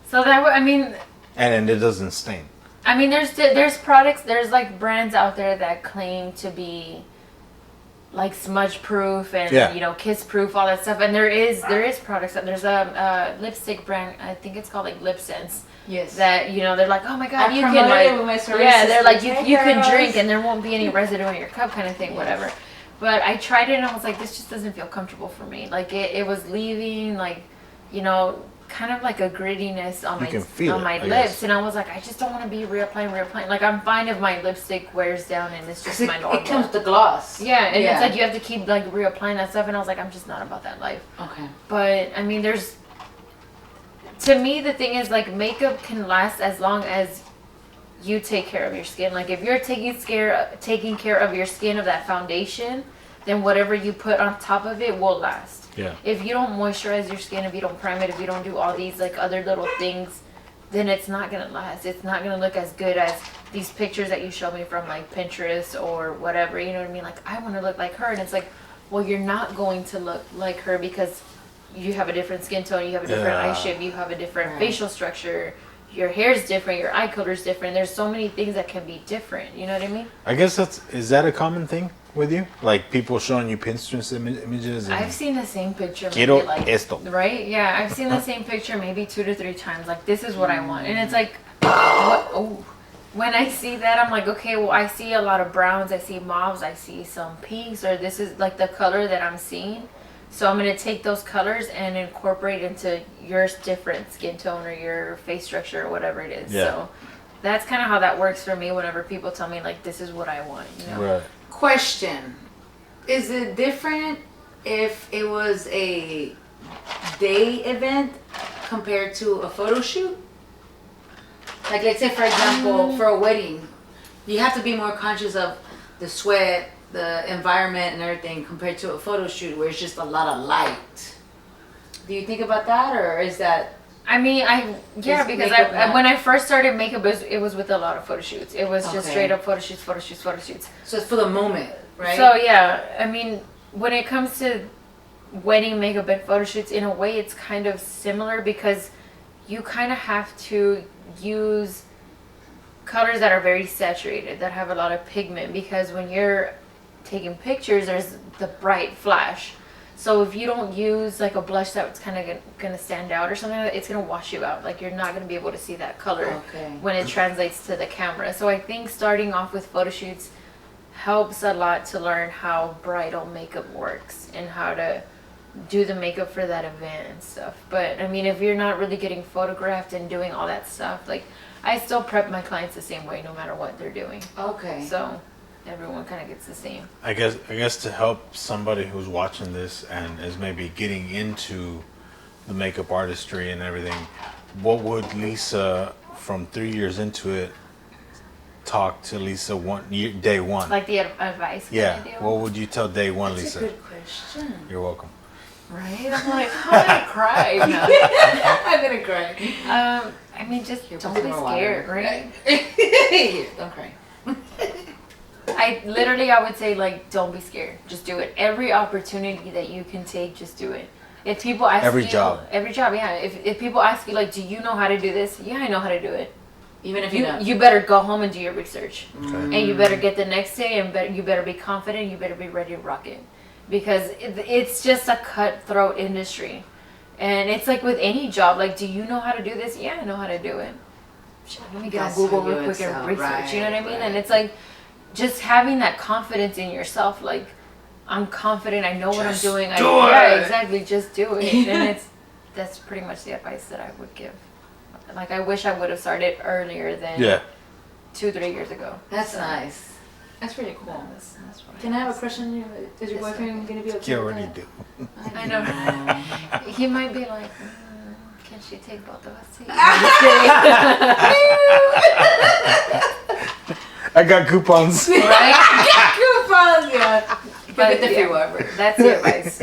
So and it doesn't stain. I mean, there's products, there's like brands out there that claim to be like smudge proof and kiss proof, all that stuff. And there is products that there's a lipstick brand, I think it's called like Lip Sense. Yes. That they're like, oh my god, you can like they're like you can drink and there won't be any residue in your cup kind of thing, whatever. But I tried it and I was like, this just doesn't feel comfortable for me. Like it was leaving like, kind of like a grittiness on my lips, and I was like, I just don't want to be reapplying. Like I'm fine if my lipstick wears down and it's just my normal. It comes with the gloss. Yeah, and it's like you have to keep like reapplying that stuff, and I was like, I'm just not about that life. Okay. But I mean, to me, the thing is, like, makeup can last as long as you take care of your skin. Like, if you're taking care of your skin, of that foundation, then whatever you put on top of it will last. Yeah. If you don't moisturize your skin, if you don't prime it, if you don't do all these like other little things, then it's not gonna last. It's not gonna look as good as these pictures that you show me from like Pinterest or whatever. You know what I mean? Like, I want to look like her, and it's like, well, you're not going to look like her because you have a different skin tone, you have a different eye shape, you have a different facial structure. Your hair's different, your eye color's different. There's so many things that can be different. You know what I mean? I guess is that a common thing with you? Like people showing you Pinterest images? I've seen the same picture maybe like, esto. Right? Yeah, I've seen the same picture maybe 2 to 3 times. Like, this is what I want. And it's like, when I see that, I'm like, okay, well, I see a lot of browns, I see mauves, I see some pinks, or this is like the color that I'm seeing. So I'm going to take those colors and incorporate into your different skin tone or your face structure or whatever it is. Yeah. So that's kind of how that works for me whenever people tell me, like, this is what I want, you know? Right. Question. Is it different if it was a day event compared to a photo shoot? Like, let's say, for example, for a wedding, you have to be more conscious of the sweat, the environment and everything compared to a photo shoot where it's just a lot of light. Do you think about that, or is that? I mean, because when I first started makeup, it was with a lot of photo shoots. It was just straight up photo shoots. So it's for the moment, right? So yeah, I mean, when it comes to wedding makeup and photo shoots, in a way, it's kind of similar because you kind of have to use colors that are very saturated, that have a lot of pigment, because when you're taking pictures, there's the bright flash. So if you don't use like a blush that's kind of gonna stand out or something like that, it's gonna wash you out. Like, you're not gonna be able to see that color when it translates to the camera. So I think starting off with photo shoots helps a lot to learn how bridal makeup works and how to do the makeup for that event and stuff. But I mean, if you're not really getting photographed and doing all that stuff, like, I still prep my clients the same way no matter what they're doing. Okay. So everyone kind of gets the same. I guess to help somebody who's watching this and is maybe getting into the makeup artistry and everything, what would Lisa, from 3 years into it, talk to Lisa day one? Like the advice? Yeah. What would you tell day one, That's Lisa? That's a good question. You're welcome. Right? I'm like, I'm gonna cry. No. I'm gonna cry. I mean, just don't be scared, right? Don't cry. I would say, like, don't be scared. Just do it. Every opportunity that you can take, just do it. If people ask every job, yeah. If people ask you, like, do you know how to do this? Yeah, I know how to do it. Even if you don't. You better go home and do your research. Okay. And you better get the next day, and you better be confident. You better be ready to rock it. Because it's just a cutthroat industry. And it's like with any job, like, do you know how to do this? Yeah, I know how to do it. Let me get on Google real quick and research, right, you know what I mean? Right. And it's like, just having that confidence in yourself, like, I'm confident, I know what I'm doing. Yeah, exactly, just do it. And that's pretty much the advice that I would give. Like, I wish I would have started earlier than 2-3 years ago. That's nice. That's pretty cool. That's Can I have a question? Is your boyfriend going to be okay? You already do. I know. He might be like, can she take both of us? I got coupons. Right? I got coupons, yeah. But that's the advice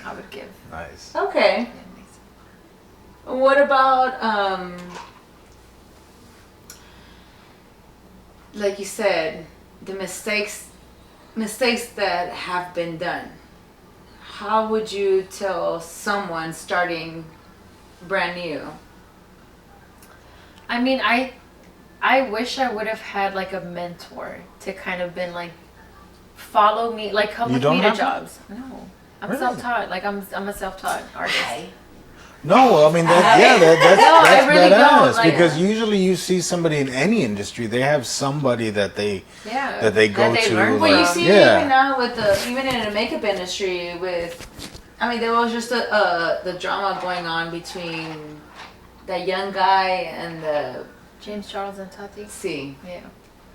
I would give. Nice. Okay. What about, like you said, the mistakes that have been done? How would you tell someone starting brand new? I mean, I wish I would have had like a mentor to kind of been like, follow me, like come with me to jobs. No, I'm self-taught. Like I'm a self-taught artist. No, I mean that's really badass, like, because usually you see somebody in any industry, they have somebody that they go to. Well, you see even now with even in the makeup industry I mean, there was just the drama going on between that young guy and the James Charles and Tati. See. Yeah.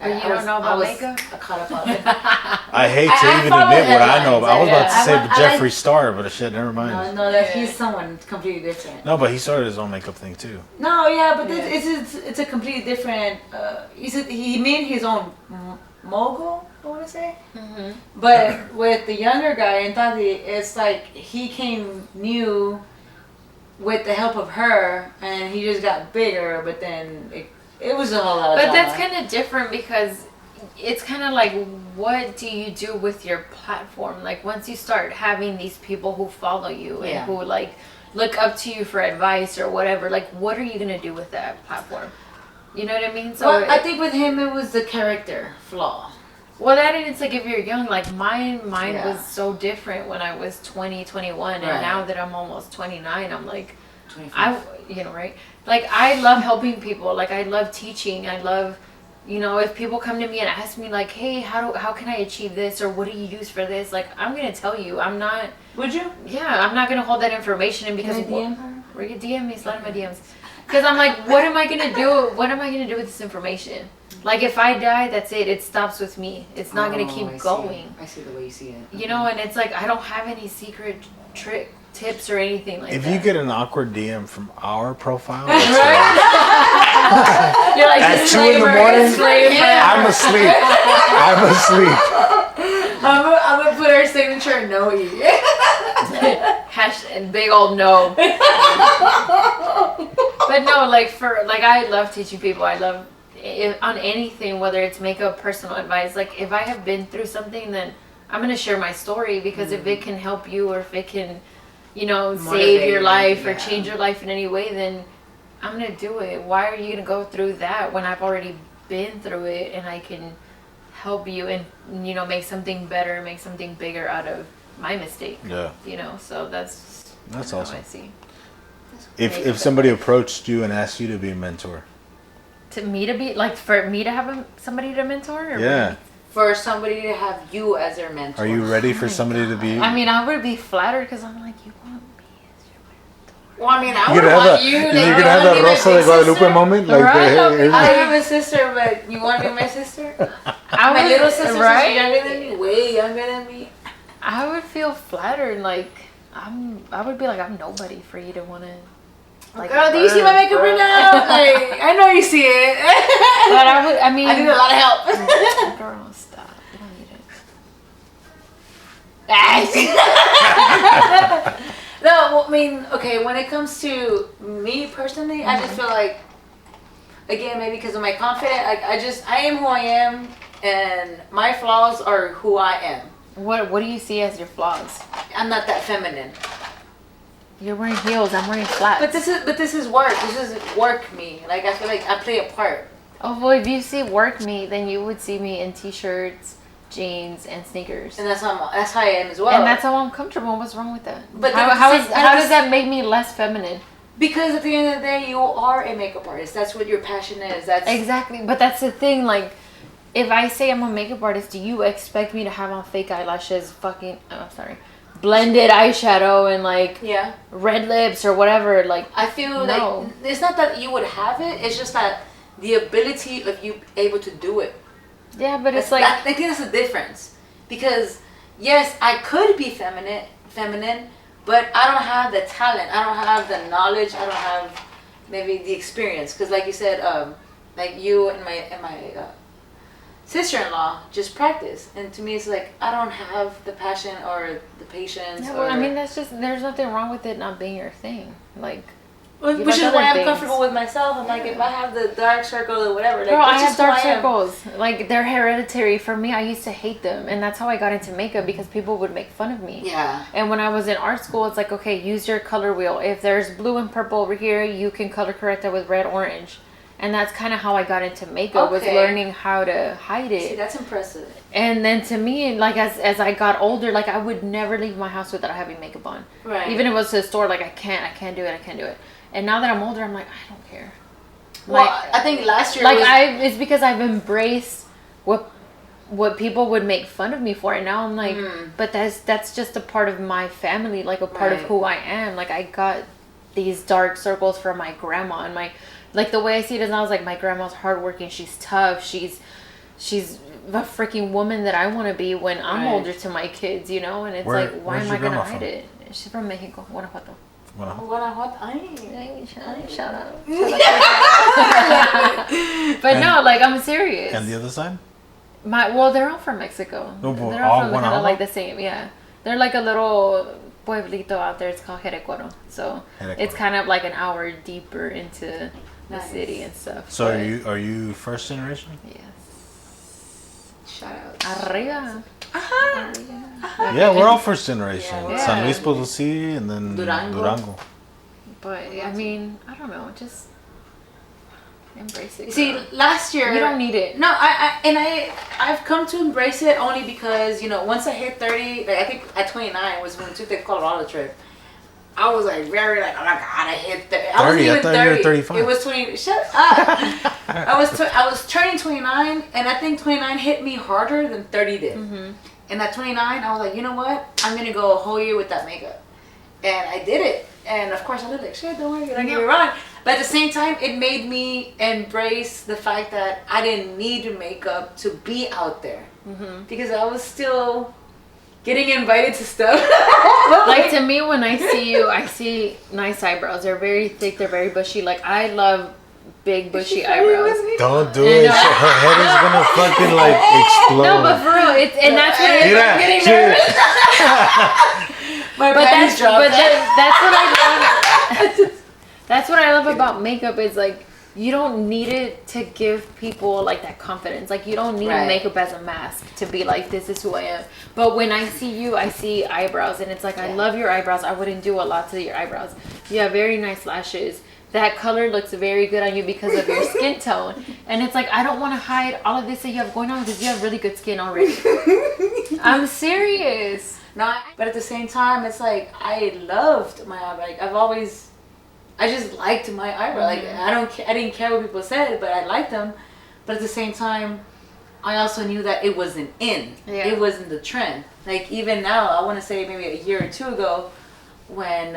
But you don't know about makeup? Caught up on it. I hate to even admit what I know, but I was about to say Jeffree Star, but shit, never mind. No, he's someone completely different. No, but he started his own makeup thing too. No, yeah, but it's a completely different. He made his own mogul, I want to say. Mm-hmm. But with the younger guy, Tati, it's like he came new with the help of her, and he just got bigger. But then it was a whole lot of drama. That's kind of different because it's kind of like, what do you do with your platform? Like, once you start having these people who follow you and who like look up to you for advice or whatever, like, what are you gonna do with that platform? You know what I mean? So I think with him it was the character flaw. Well, that and it's like if you're young, like mine was so different when I was 20, 21, and now that I'm almost 29, I'm like, 25. Right? Like, I love helping people. Like, I love teaching. I love, if people come to me and ask me like, hey, how can I achieve this, or what do you use for this? Like, I'm gonna tell you. I'm not. Would you? Yeah, I'm not gonna hold that information in because we're gonna DM me, slide in my DMs. Because I'm like, what am I gonna do? What am I gonna do with this information? Like, if I die, that's it. It stops with me. It's not gonna keep going. I see the way you see it. And it's like, I don't have any secret tips or anything like that. If you get an awkward DM from our profile, you're like, at 2 in the morning, I'm asleep. I'm gonna put our signature no E. Hashtag big old no. But no, I love teaching people. I love on anything, whether it's makeup, personal advice. Like, if I have been through something, then I'm gonna share my story, because if it can help you, or if it can, save your life or change your life in any way, then I'm gonna do it. Why are you gonna go through that when I've already been through it and I can help you and make something better, make something bigger out of my mistake? Yeah. So that's awesome. I see. If somebody approached you and asked you to be a mentor, for me to have somebody to mentor, or yeah. For somebody to have you as their mentor. Are you ready for somebody to be? I mean, I would be flattered, because I'm like, you want me as your mentor? Well, I mean, I would want you. You're gonna have that Rosa de Guadalupe moment, like, right? I have a sister, but you want to be my sister? My little sister's younger than me, way younger than me. I would feel flattered, like I would be like, I'm nobody for you to want to. Like, girl, do you see my makeup right now? Like, I know you see it. But I need a lot of help. Girl, stop. You don't need it. No, I mean, okay, when it comes to me personally, I just feel like, again, maybe because of my confidence, I am who I am, and my flaws are who I am. What do you see as your flaws? I'm not that feminine. You're wearing heels. I'm wearing flats. But this is work. This is work me. Like, I feel like I play a part. Oh, well, if you see work me, then you would see me in t-shirts, jeans, and sneakers. And that's how I am as well. And that's how I'm comfortable. What's wrong with that? But how does that make me less feminine? Because at the end of the day, you are a makeup artist. That's what your passion is. That's exactly. But that's the thing. Like, if I say I'm a makeup artist, do you expect me to have on fake eyelashes, blended eyeshadow, and red lips or whatever? Like, I feel like it's not that you would have it. It's just that the ability of you able to do it. Yeah, but it's I think that's the difference. Because yes, I could be feminine, but I don't have the talent. I don't have the knowledge. I don't have maybe the experience. Because like you said, like you and my sister-in-law just practice, and to me it's like I don't have the passion or the patience. Yeah, well, I mean, that's just, there's nothing wrong with it not being your thing. Like, which is why I'm comfortable with myself. I'm like, if I have the dark circle or whatever, like, girl, I have dark circles. Like, they're hereditary. For me, I used to hate them, and that's how I got into makeup, because people would make fun of me. Yeah. And when I was in art school, it's like, okay, use your color wheel. If there's blue and purple over here, you can color correct it with red, orange. And that's kind of how I got into makeup, was learning how to hide it. See, that's impressive. And then to me, like, as I got older, like, I would never leave my house without having makeup on. Right. Even if it was to the store, like, I can't do it. And now that I'm older, I'm like, I don't care. Well, I think last year it's because I've embraced what people would make fun of me for, and now I'm like, but that's just a part of my family, like a part of who I am. Like, I got these dark circles from my grandma, and like the way I see it is now is like, my grandma's hardworking, she's tough, she's she's the freaking woman that I want to be when I'm older to my kids, you know? And it's like, why am I going to hide it? She's from Mexico, Guanajuato. Guanajuato. Shout out. But no, like, I'm serious. And the other side? They're all from Mexico. No, they're all from kind of like the same, yeah. They're like a little pueblito out there. It's called Jerecuaro. So it's kind of like an hour deeper into the city and stuff. So are you first generation? Yes. Shout out. Arriba. Yeah, we're all first generation. Yeah. San Luis Potosí and then Durango. But I mean, I don't know, just embrace it. See, last year you don't need it. No, I've come to embrace it only because, you know, once I hit 30, like I think at 29 was when we took the Colorado trip. I was like very like, oh my god, I hit 30. I wasn't even 30. You were 35. It was 20. Shut up. I was turning 29, and I think 29 hit me harder than 30 did. Mm-hmm. And at 29, I was like, you know what? I'm gonna go a whole year with that makeup, and I did it. And of course, I looked like shit. Don't worry, don't get me wrong. But at the same time, it made me embrace the fact that I didn't need makeup to be out there, because I was still getting invited to stuff. Like, to me, when I see you, I see nice eyebrows. They're very thick. They're very bushy. Like, I love big bushy eyebrows. Don't do it. Her head is gonna fucking like explode. No, but for real, and that's what I'm getting nervous. That's what I love. That's what I love about makeup. Is like, you don't need it to give people like that confidence. Like, you don't need makeup as a mask to be like, this is who I am. But when I see you, I see eyebrows, and it's like, I love your eyebrows. I wouldn't do a lot to your eyebrows. You have very nice lashes. That color looks very good on you because of your skin tone. And it's like, I don't want to hide all of this that you have going on because you have really good skin already. I'm serious. No, but at the same time, it's like, I loved my eyebrow. Like, I just liked my eyebrow. Like, I didn't care what people said, but I liked them. But at the same time, I also knew that it wasn't in. Yeah. It wasn't the trend. Like, even now, I want to say maybe a year or two ago, when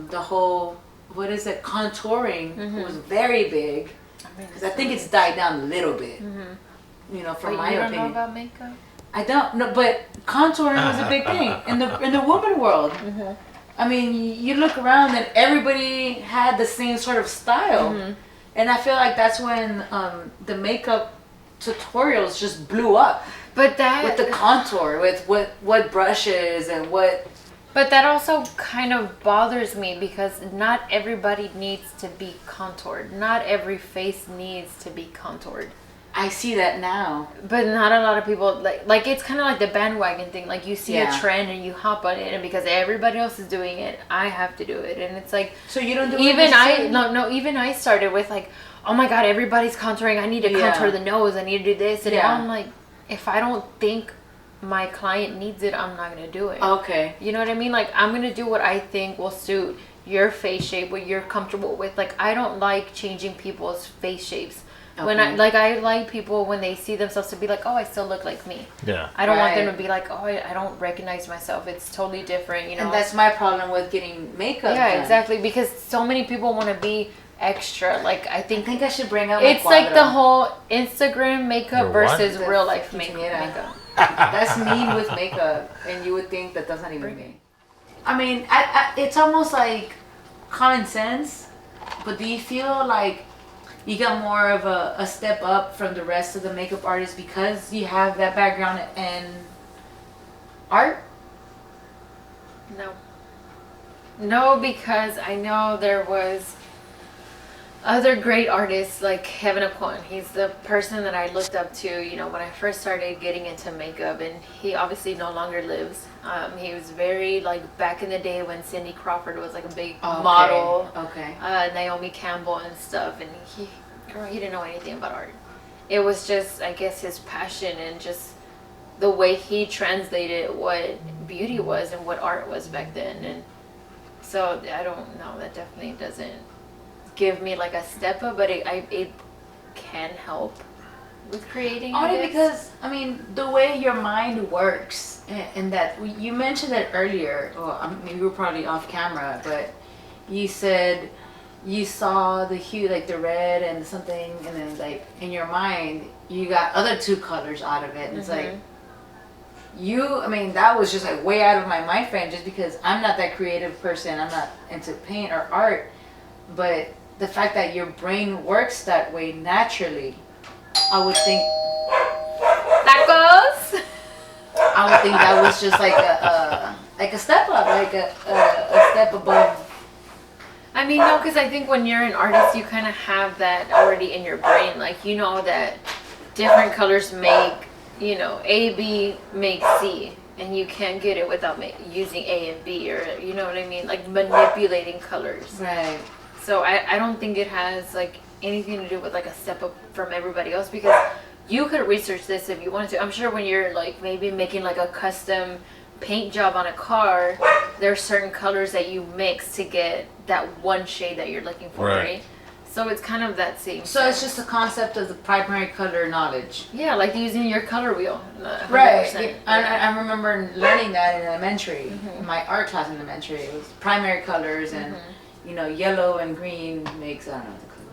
the whole, what is it, contouring was very big. Because I think it's died down a little bit. You know, from my opinion. You don't know about makeup? I don't know, but contouring was a big thing in the woman world. I mean, you look around and everybody had the same sort of style. And I feel like that's when the makeup tutorials just blew up. But that with the contour, with what brushes and what. But that also kind of bothers me because not everybody needs to be contoured. Not every face needs to be contoured. I see that now. But not a lot of people, like it's kind of like the bandwagon thing. Like, you see a trend and you hop on it, and because everybody else is doing it, I have to do it. And it's like, so you don't do even even I started with like, oh my god, everybody's contouring. I need to contour the nose. I need to do this. And I'm like, if I don't think my client needs it, I'm not going to do it. Okay. You know what I mean? Like, I'm going to do what I think will suit your face shape, what you're comfortable with. Like, I don't like changing people's face shapes. Okay. When I like people when they see themselves to be like, oh, I still look like me. Yeah. I don't want them to be like, oh, I don't recognize myself. It's totally different, you know. And that's my problem with getting makeup. Yeah, done. Exactly. Because so many people want to be extra. Like, I think I should bring up. It's like the whole Instagram makeup versus real life makeup. That's mean with makeup, and you would think that that's not even me. I mean, it's almost like common sense. But do you feel like you got more of a step up from the rest of the makeup artists because you have that background in art? No, because I know there was other great artists like Kevin Aquan. He's the person that I looked up to, you know, when I first started getting into makeup, and he obviously no longer lives. He was very, like, back in the day when Cindy Crawford was like a big model. Okay. Naomi Campbell and stuff, and he didn't know anything about art. It was just, I guess, his passion and just the way he translated what beauty was and what art was back then. And so I don't know, that definitely doesn't give me like a step up, but it can help with creating. Only because, I mean, the way your mind works, and that you mentioned that earlier, or maybe we were probably off camera, but you said you saw the hue, like the red and something, and then like in your mind you got other two colors out of it, and it's like that was just like way out of my mind frame, just because I'm not that creative person. I'm not into paint or art, but the fact that your brain works that way naturally, I would think that was just like a step up, like a step above. I mean, no, because I think when you're an artist, you kind of have that already in your brain. Like, you know that different colors make, A, B makes C. And you can't get it without using A and B, or, you know what I mean? Like, manipulating colors. Right. So I don't think it has, like, anything to do with, like, a step up from everybody else. Because you could research this if you wanted to. I'm sure when you're, like, maybe making, like, a custom paint job on a car, there are certain colors that you mix to get that one shade that you're looking for, right? So it's kind of that same. So it's just a concept of the primary color knowledge. Yeah, like using your color wheel. 100%. Right. I remember learning that in elementary, in my art class in elementary. It was primary colors, and yellow and green makes, I don't know the color.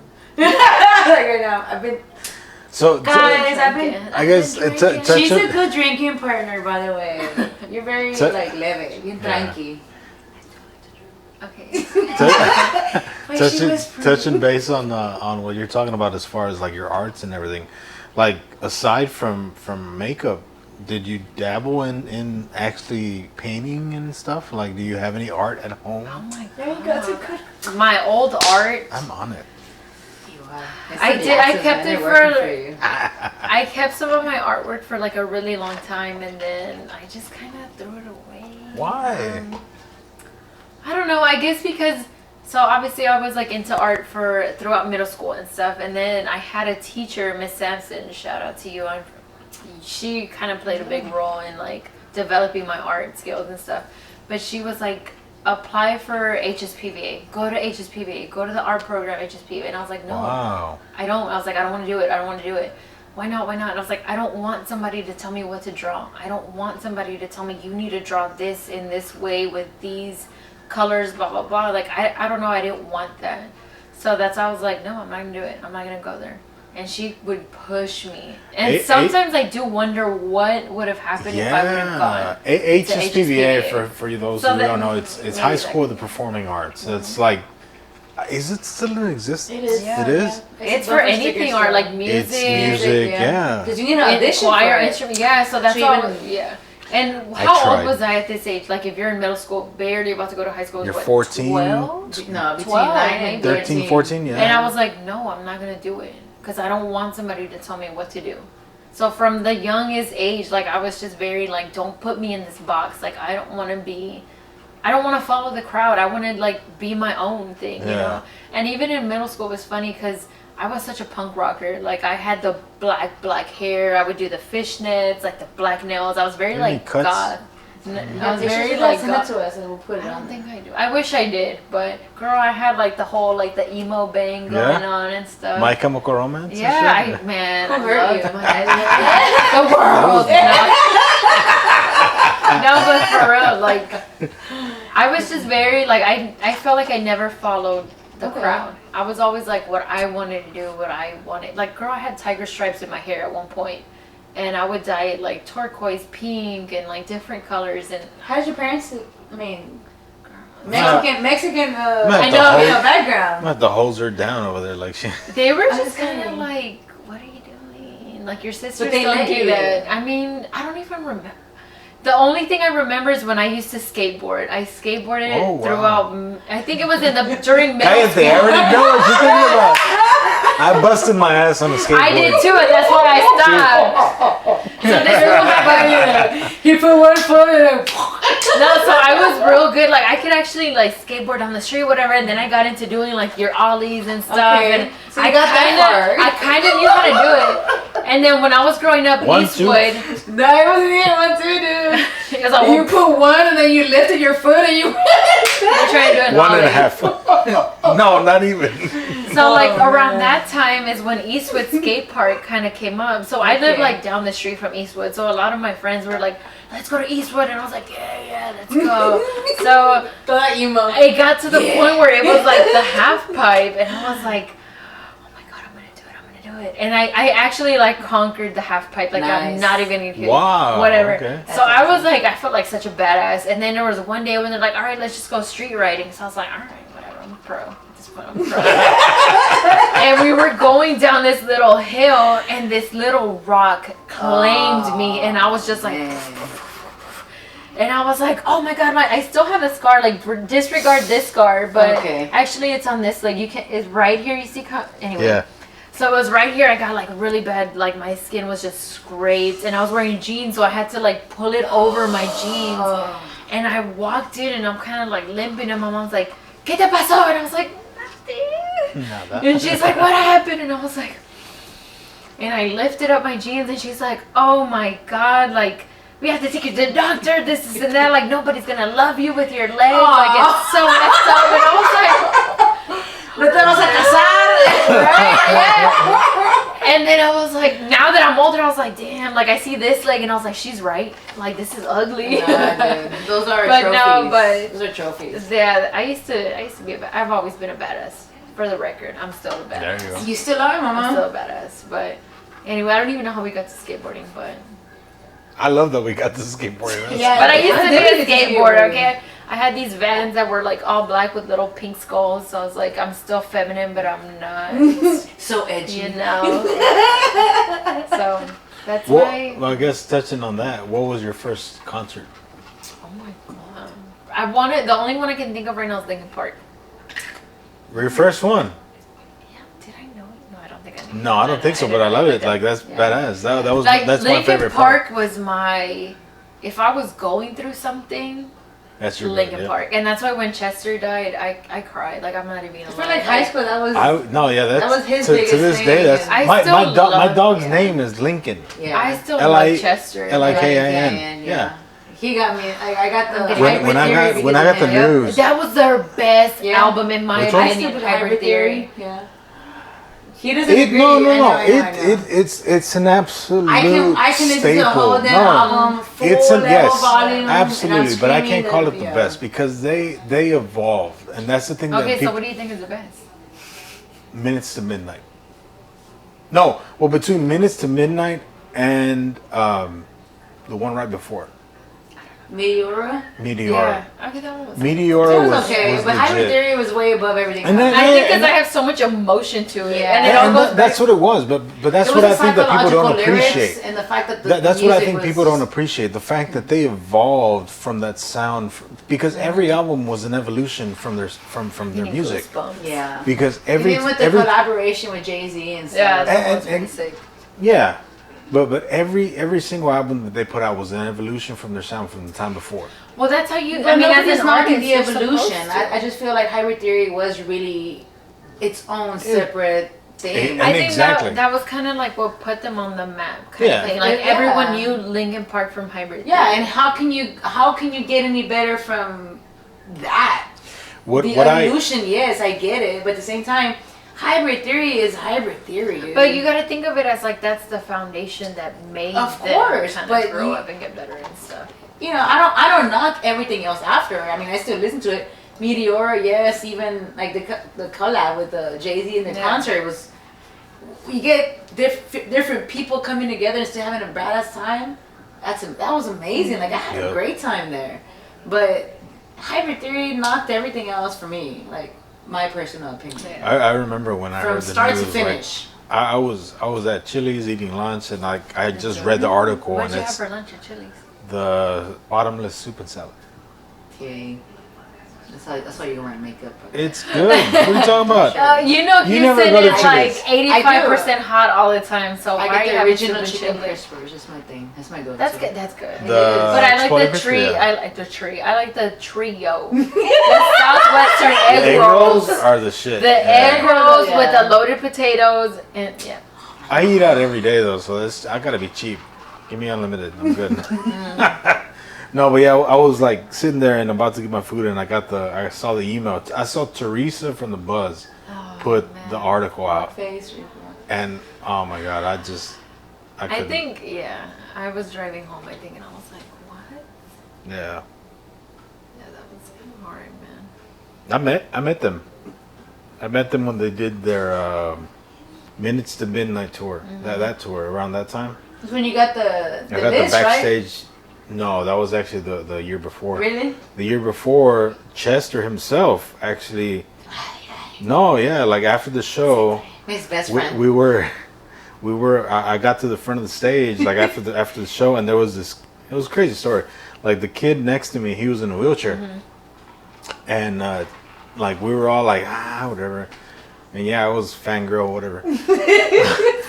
Like right now, I've been. So guys, I guess she's a good drinking partner, by the way. You're very like leve, bien tranqui. Okay. Touching base on what you're talking about as far as like your arts and everything, like aside from makeup, did you dabble in actually painting and stuff? Like, do you have any art at home? Oh my god. There you go. That's a good. My old art. I'm on it. I kept it for. I kept some of my artwork for like a really long time, and then I just kind of threw it away. Why? I don't know. I guess because obviously I was like into art throughout middle school and stuff, and then I had a teacher, Miss Sampson. Shout out to you. She kind of played a big role in like developing my art skills and stuff. But she was like, apply for HSPVA. Go to HSPVA. Go to the art program HSPVA. And I was like, no, I don't. I was like, I don't want to do it. I don't want to do it. Why not? Why not? And I was like, I don't want somebody to tell me what to draw. I don't want somebody to tell me you need to draw this in this way with these colors, blah, blah, blah. Like, I don't know. I didn't want that. So that's why I was like, no, I'm not going to do it. I'm not going to go there. And she would push me. And sometimes I do wonder what would have happened if I would have gone. HSPVA, for those who don't know, it's High School of the Performing Arts. It's like, is it still in existence? It is. Yeah, it is? Yeah. It's for anything art, like music. It's music, yeah. Because you know, audition choir, instrument, yeah. So that's all. Yeah. And how old was I at this age? Like, if you're in middle school, barely about to go to high school. You're 14? 12? No, between 12, 9 and 13, 14, yeah. And I was like, no, I'm not going to do it. Because I don't want somebody to tell me what to do. So from the youngest age, like, I was just very, like, don't put me in this box. Like, I don't want to follow the crowd. I want to, like, be my own thing, you know? And even in middle school, it was funny because I was such a punk rocker. Like, I had the black hair. I would do the fishnets, like, the black nails. I was very, like, goth. I was very, like, send it to us and we'll put it on. I don't think I do. I wish I did, but, girl, I had, like, the whole, like, the emo bang going on and stuff. My Chemical Romance? Yeah, Who I hurt you? the world. No, but for real, like, I was just very, like, I felt like I never followed the crowd. I was always like what I wanted to do, what I wanted. Like, girl, I had tiger stripes in my hair at one point, and I would dye it like turquoise pink and like different colors. And how did your parents? I mean, Mexican. I know, background. I'm gonna have to hose her down over there, like she. They were just kind of like, what are you doing? Like, your sisters don't do that. I mean, I don't even remember. The only thing I remember is when I used to skateboard. I skateboarded throughout. I think it was during middle school. I already know what you're thinking about. I busted my ass on the skateboard. I did too, and that's why I stopped. So this was he put one foot in. No, so I was real good. Like, I could actually like skateboard down the street, whatever. And then I got into doing like your ollies and stuff. Okay. And So I kind of knew how to do it. And then when I was growing up, Eastwood. No, it wasn't even 1, 2, dude. It was like, you put one and then you lifted your foot and you trying to do an 1.5. No, not even. So So like around that time is when Eastwood Skate Park kind of came up. So I live like down the street from Eastwood. So a lot of my friends were like, let's go to Eastwood. And I was like, yeah, let's go. So it got to the point where it was like the half pipe. And I was like, oh my God, I'm going to do it. And I actually like conquered the half pipe. Like I'm not even going to whatever. Okay. So I was like, I felt like such a badass. And then there was one day when they're like, all right, let's just go street riding. So I was like, all right, whatever, I'm a pro. And we were going down this little hill and this little rock claimed me and I was just like and I was like, oh my God, I still have a scar, like disregard this scar, but actually it's on this, like you can, it's right here, you see, anyway. So it was right here. I got like really bad, like my skin was just scraped and I was wearing jeans, so I had to like pull it over my jeans. And I walked in and I'm kind of like limping and my mom's like, ¿Qué te pasó? And I was like, and she's like, what happened? And I was like, and I lifted up my jeans and she's like, oh my God, like we have to take you to the doctor, this and that, like nobody's gonna love you with your legs. Like it's so messed up. And I was like, right? Yeah. And then I was like, now that I'm older, I was like, damn, like I see this leg and I was like, she's right, like this is ugly. Nah, dude. Those are trophies. No, but those are trophies. Yeah, I used to be I've always been a badass. For the record, I'm still a badass. There you go. You still are, Mama. I'm still a badass. But anyway, I don't even know how we got to skateboarding, but I love that we got to skateboarding. Yeah, but I used to be a skateboarder, okay? I had these Vans that were like all black with little pink skulls, so I was like, I'm still feminine, but I'm not. So edgy. You know? So, that's why... Well, I guess touching on that, what was your first concert? Oh my God. The only one I can think of right now is Linkin Park. Your first one? Yeah, did I know it? No, I don't think I knew. No, I don't think so, but I love it. Like, that's badass. That was, like, that's my favorite part. part. Was my... If I was going through something... That's your Linkin Park, and that's why when Chester died, I cried. Like I'm not even. For like high school, that was. That was his biggest to this thing. day. That's my dog's name is Lincoln. Yeah, I still love Chester. Likin. Yeah. He got me. I got the. When I got the news. That was their best album in my opinion. Hybrid Theory. Yeah. He doesn't agree. No. It's an absolute I can listen to the whole damn album, full volume. Absolutely, but I can't call it the best because they evolved, and that's the thing. Okay, so what do you think is the best? Minutes to Midnight. No, well, between Minutes to Midnight and the one right before. Meteora. Yeah. Okay, that one was. Meteora was okay, but Hybrid Theory was way above everything. And then, I think because I have so much emotion to it, that's what it was. But that's what I think that people don't appreciate. And the fact that that's what I think people don't appreciate. The fact that they evolved from that sound, because every album was an evolution from their music. Yeah. Because even with the collaboration with Jay-Z and stuff. Yeah, that was really sick. Yeah. But every single album that they put out was an evolution from their sound from the time before. Well, that's how you. But I mean, as an artist, the evolution. I just feel like Hybrid Theory was really its own separate thing. I think that was kind of like what put them on the map, kind of thing. Like everyone knew Linkin Park from Hybrid Theory. Yeah, and how can you get any better from that? The evolution, yes, I get it, but at the same time. Hybrid Theory is Hybrid Theory, dude. But you got to think of it as like that's the foundation that made them kind of grow up and get better and stuff. You know, I don't knock everything else after. I mean, I still listen to it. Meteora, yes, even like the collab with the Jay-Z and the concert was. You get different people coming together and still having a badass time. That was amazing. Like I had a great time there, but Hybrid Theory knocked everything else for me. Like. My personal opinion. I remember when I heard the news. From start to finish. Like, I was at Chili's eating lunch and I just read the article. What'd you have for lunch at Chili's? The bottomless soup and salad. Okay. That's why you're wearing makeup. It's good. What are you talking about? You know, Houston is like 85% hot all the time. So I why get the original chicken crispers. That's my thing. That's my go-to. That's good. That's good. But I like the tree. I like the tree. I like the trio. The Southwestern egg rolls are the shit. The egg rolls with the loaded potatoes and I eat out every day though, so I gotta be cheap. Give me unlimited. I'm good. No, but yeah, I was like sitting there and about to get my food, and I saw the email. I saw Teresa from the Buzz put the article out, and oh my god, I couldn't. I was driving home, I think, and I was like, what? Yeah. Yeah, that was kind of hard, man. I met them. I met them when they did their Minutes to Midnight tour. That tour around that time. That's when you got the backstage. Right? No, that was actually the year before. Really? The year before, Chester himself actually. No, yeah, like after the show, his best friend. We were. I got to the front of the stage like after the show, and there was this. It was a crazy story. Like the kid next to me, he was in a wheelchair, and like we were all like whatever, and yeah, I was fangirl whatever.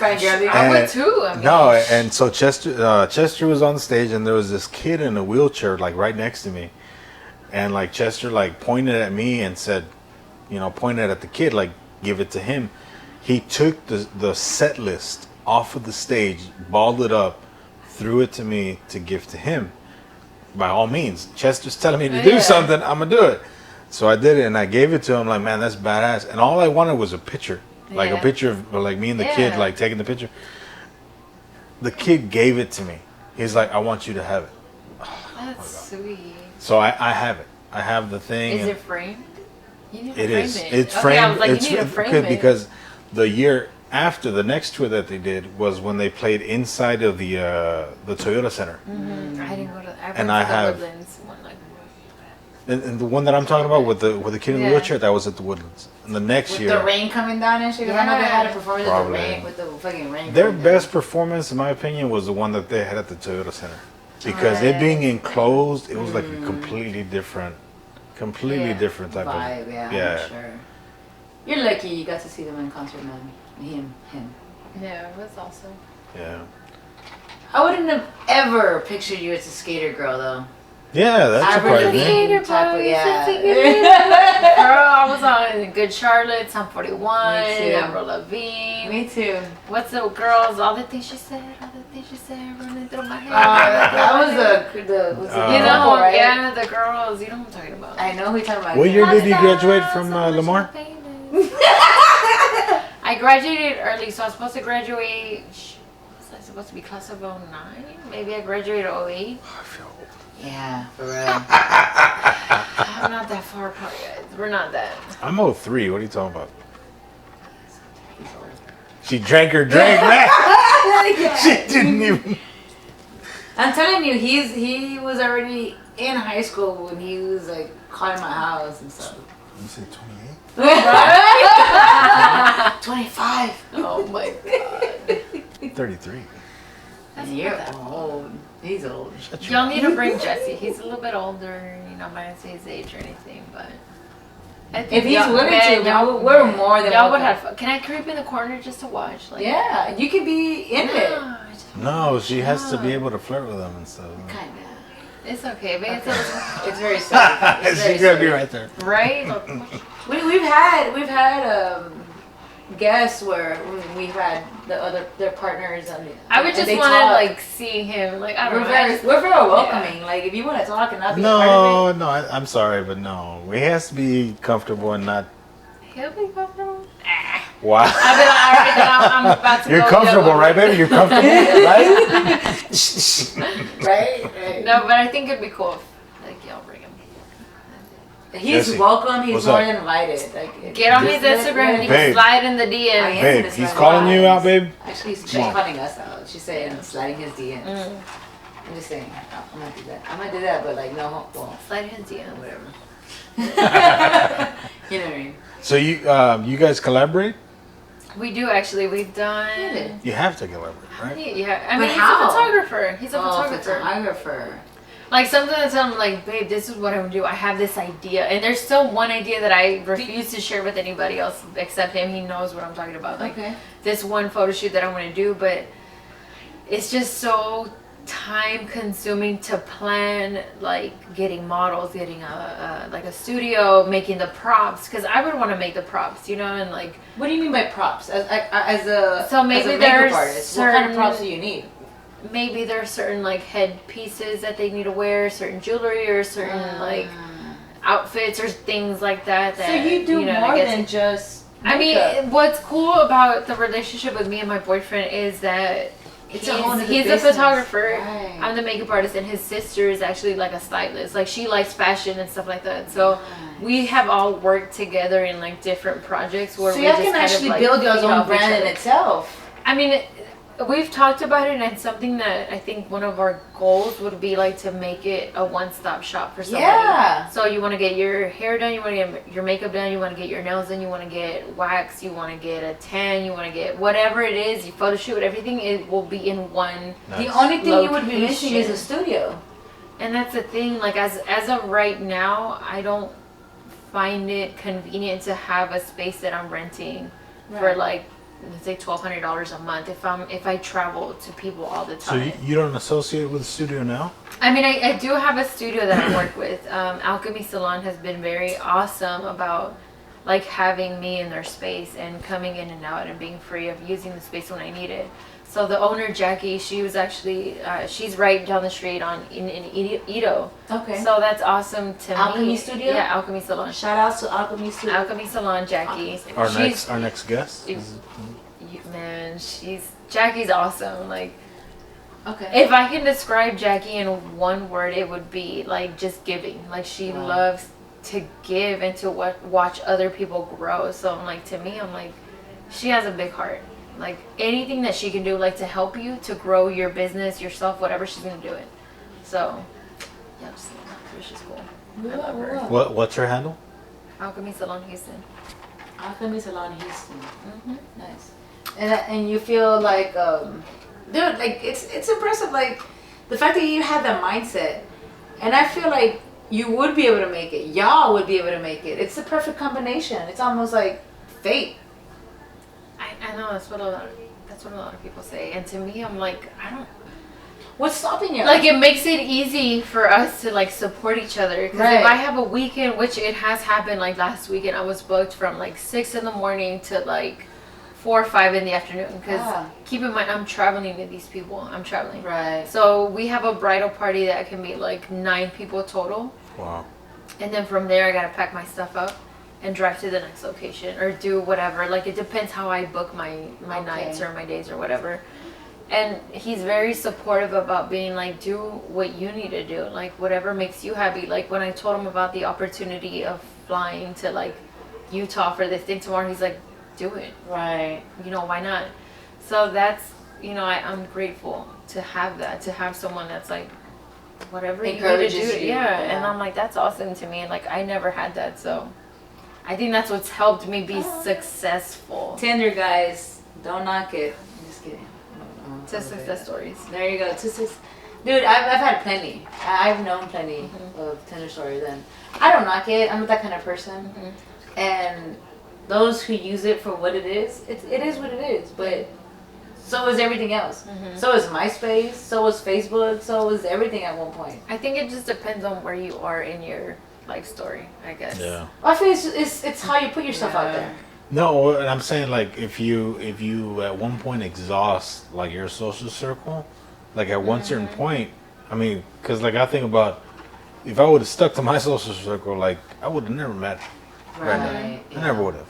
I would too. I mean. No, and so Chester was on the stage, and there was this kid in a wheelchair like right next to me, and like Chester like pointed at me and said, pointed at the kid like give it to him. He took the set list off of the stage, balled it up, threw it to me to give to him. By all means, Chester's telling me to do something, I'm gonna do it. So I did it, and I gave it to him. Like, man, that's badass. And all I wanted was a picture, like a picture of like me and the kid, like taking the picture. The kid gave it to me. He's like, I want you to have it. That's sweet. So I have it. I have the thing. Is it framed? You need to it frame is. it. It's okay, framed. I was like, you need to frame it. Because the year after, the next tour that they did was when they played inside of the Toyota Center. I didn't go to. I have. Woodlands one, like, and the one that I'm talking about with the kid in the wheelchair, that was at the Woodlands. And the next year, the rain coming down and shit. I know they had a performance with the fucking rain. Their best performance, in my opinion, was the one that they had at the Toyota Center, because it being enclosed, it was like a completely different type vibe, of yeah. Sure. You're lucky you got to see them in concert, man. Him. Yeah, it was awesome. Yeah. I wouldn't have ever pictured you as a skater girl, though. Yeah, that's surprising. Girl, I was on Good Charlotte, Sam 41, Avril Lavigne. Me too. What's the girls? All the things she said, running through my head. That was right? Yeah, the girls. You know what I'm talking about. I know who you're talking about. What year did you graduate from Lamar? I graduated early, so I was supposed to graduate. Was I supposed to be class of 09? Maybe I graduated 08. I feel old. Yeah, for real. I'm not that far apart, guys. We're not that. I'm 03. What are you talking about? She drank her drink, man. She didn't even. I'm telling you, he was already in high school when he was like calling my house and stuff. You said 28? 25. Oh my god. 33. You're old. He's old. Y'all need to bring Jesse. He's a little bit older. I'm not gonna say his age or anything, but if he's willing to, we're more than y'all would have fun. Can I creep in the corner just to watch? Like, yeah, you could be in it. No, she has to be able to flirt with him and stuff. Kinda. It's okay, but it's very safe. She's gonna be right there. Right? We've had guests where we've had their partners on the. I would just want to like see him. Like, I don't know. We're very welcoming. Yeah. Like if you want to talk and not be a part of it. No, I'm sorry, but no. He has to be comfortable and not. He'll be comfortable. Wow. I'll be like, all right, then I'm about to You're go comfortable, right, baby? You're comfortable, right? Right. No, but I think it'd be cool if, like, y'all bring him. He's Jesse, welcome. He's more than invited. Like, get on his Instagram and you can slide in the DM. Babe, he's calling you out, babe. Actually, she's calling us out. She's saying sliding his DM. I'm just saying, I'm gonna do that. I'm gonna do that, but like no, well, slide his DM, whatever. You know what I mean? So you guys collaborate? We do actually. We've done. You have to collaborate, right? Yeah, I mean, he's a photographer. He's a photographer. Like something that's I'm like, babe, this is what I would do. I have this idea, and there's still one idea that I refuse to share with anybody else except him. He knows what I'm talking about. Like this one photo shoot that I want to do, but it's just so time consuming to plan, like getting models, getting a studio, making the props, because I would want to make the props, you know, and like. What do you mean by props? As a so maybe as a makeup artist, what kind of props do you need? maybe there are certain like head pieces that they need to wear, certain jewelry or certain like outfits or things like that. So you do more than just makeup. I mean, what's cool about the relationship with me and my boyfriend is that he's a photographer. Right. I'm the makeup artist, and his sister is actually like a stylist. Like she likes fashion and stuff like that. So we have all worked together in like different projects where we just can actually build your own brand in itself. I mean, we've talked about it, and it's something that I think one of our goals would be like to make it a one-stop shop for somebody. Yeah. So you want to get your hair done, you want to get your makeup done, you want to get your nails done, you want to get wax, you want to get a tan, you want to get whatever it is, you photo shoot, everything, it will be in one. Nice. The only thing you would be missing is a studio. And that's the thing, like as of right now, I don't find it convenient to have a space that I'm renting for like, let's say $1,200 a month if I travel to people all the time. So you don't associate with the studio now? I mean, I do have a studio that I work with. Alchemy Salon has been very awesome about like having me in their space and coming in and out and being free of using the space when I need it. So the owner, Jackie, she was actually, she's right down the street in Ito. Okay. So that's awesome to me. Alchemy Studio? Yeah, Alchemy Salon. Shout out to Alchemy Studio. Alchemy Salon, Jackie. Our next guest? Man, Jackie's awesome. Like, okay. If I can describe Jackie in one word, it would be like just giving. Like she loves to give and to watch other people grow. So I'm like, to me, I'm like, she has a big heart. Like anything that she can do, like to help you to grow your business, yourself, whatever, she's gonna do it. So, yeah, she's cool. I love her. What's her handle? Alchemy Salon Houston. Alchemy Salon Houston. Mm-hmm. Nice. And you feel like, dude, like it's impressive. Like the fact that you have that mindset, and I feel like you would be able to make it. Y'all would be able to make it. It's the perfect combination. It's almost like fate. I know that's what a lot of people say, and to me, I'm like, I don't. What's stopping you? Like it makes it easy for us to like support each other. Because if I have a weekend, which it has happened, like last weekend, I was booked from like 6 a.m. to like 4 or 5 in the afternoon. Because keep in mind, I'm traveling with these people. I'm traveling. Right. So we have a bridal party that can be like 9 people total. Wow. And then from there, I gotta pack my stuff up and drive to the next location or do whatever. Like it depends how I book my nights or my days or whatever. And he's very supportive about being like, do what you need to do, like whatever makes you happy. Like when I told him about the opportunity of flying to like Utah for this thing tomorrow, he's like, do it. Right. You know, why not? So that's, you know, I'm grateful to have that, to have someone that's like, whatever you need to do. Yeah. And I'm like, that's awesome to me. And like, I never had that. So I think that's what's helped me be successful. Tinder, guys, don't knock it. I'm just kidding. To success stories. There you go. Dude, I've had plenty. I've known plenty of Tinder stories, and I don't knock it. I'm not that kind of person. And those who use it for what it is what it is. But so is everything else. So is MySpace. So is Facebook. So is everything at one point. I think it just depends on where you are in your life story, I guess. Yeah. I feel it's how you put yourself out there. No, and I'm saying like if you at one point exhaust like your social circle, like at one certain point, I mean, because like I think about if I would have stuck to my social circle, like I would have never met Brenda. I never would have.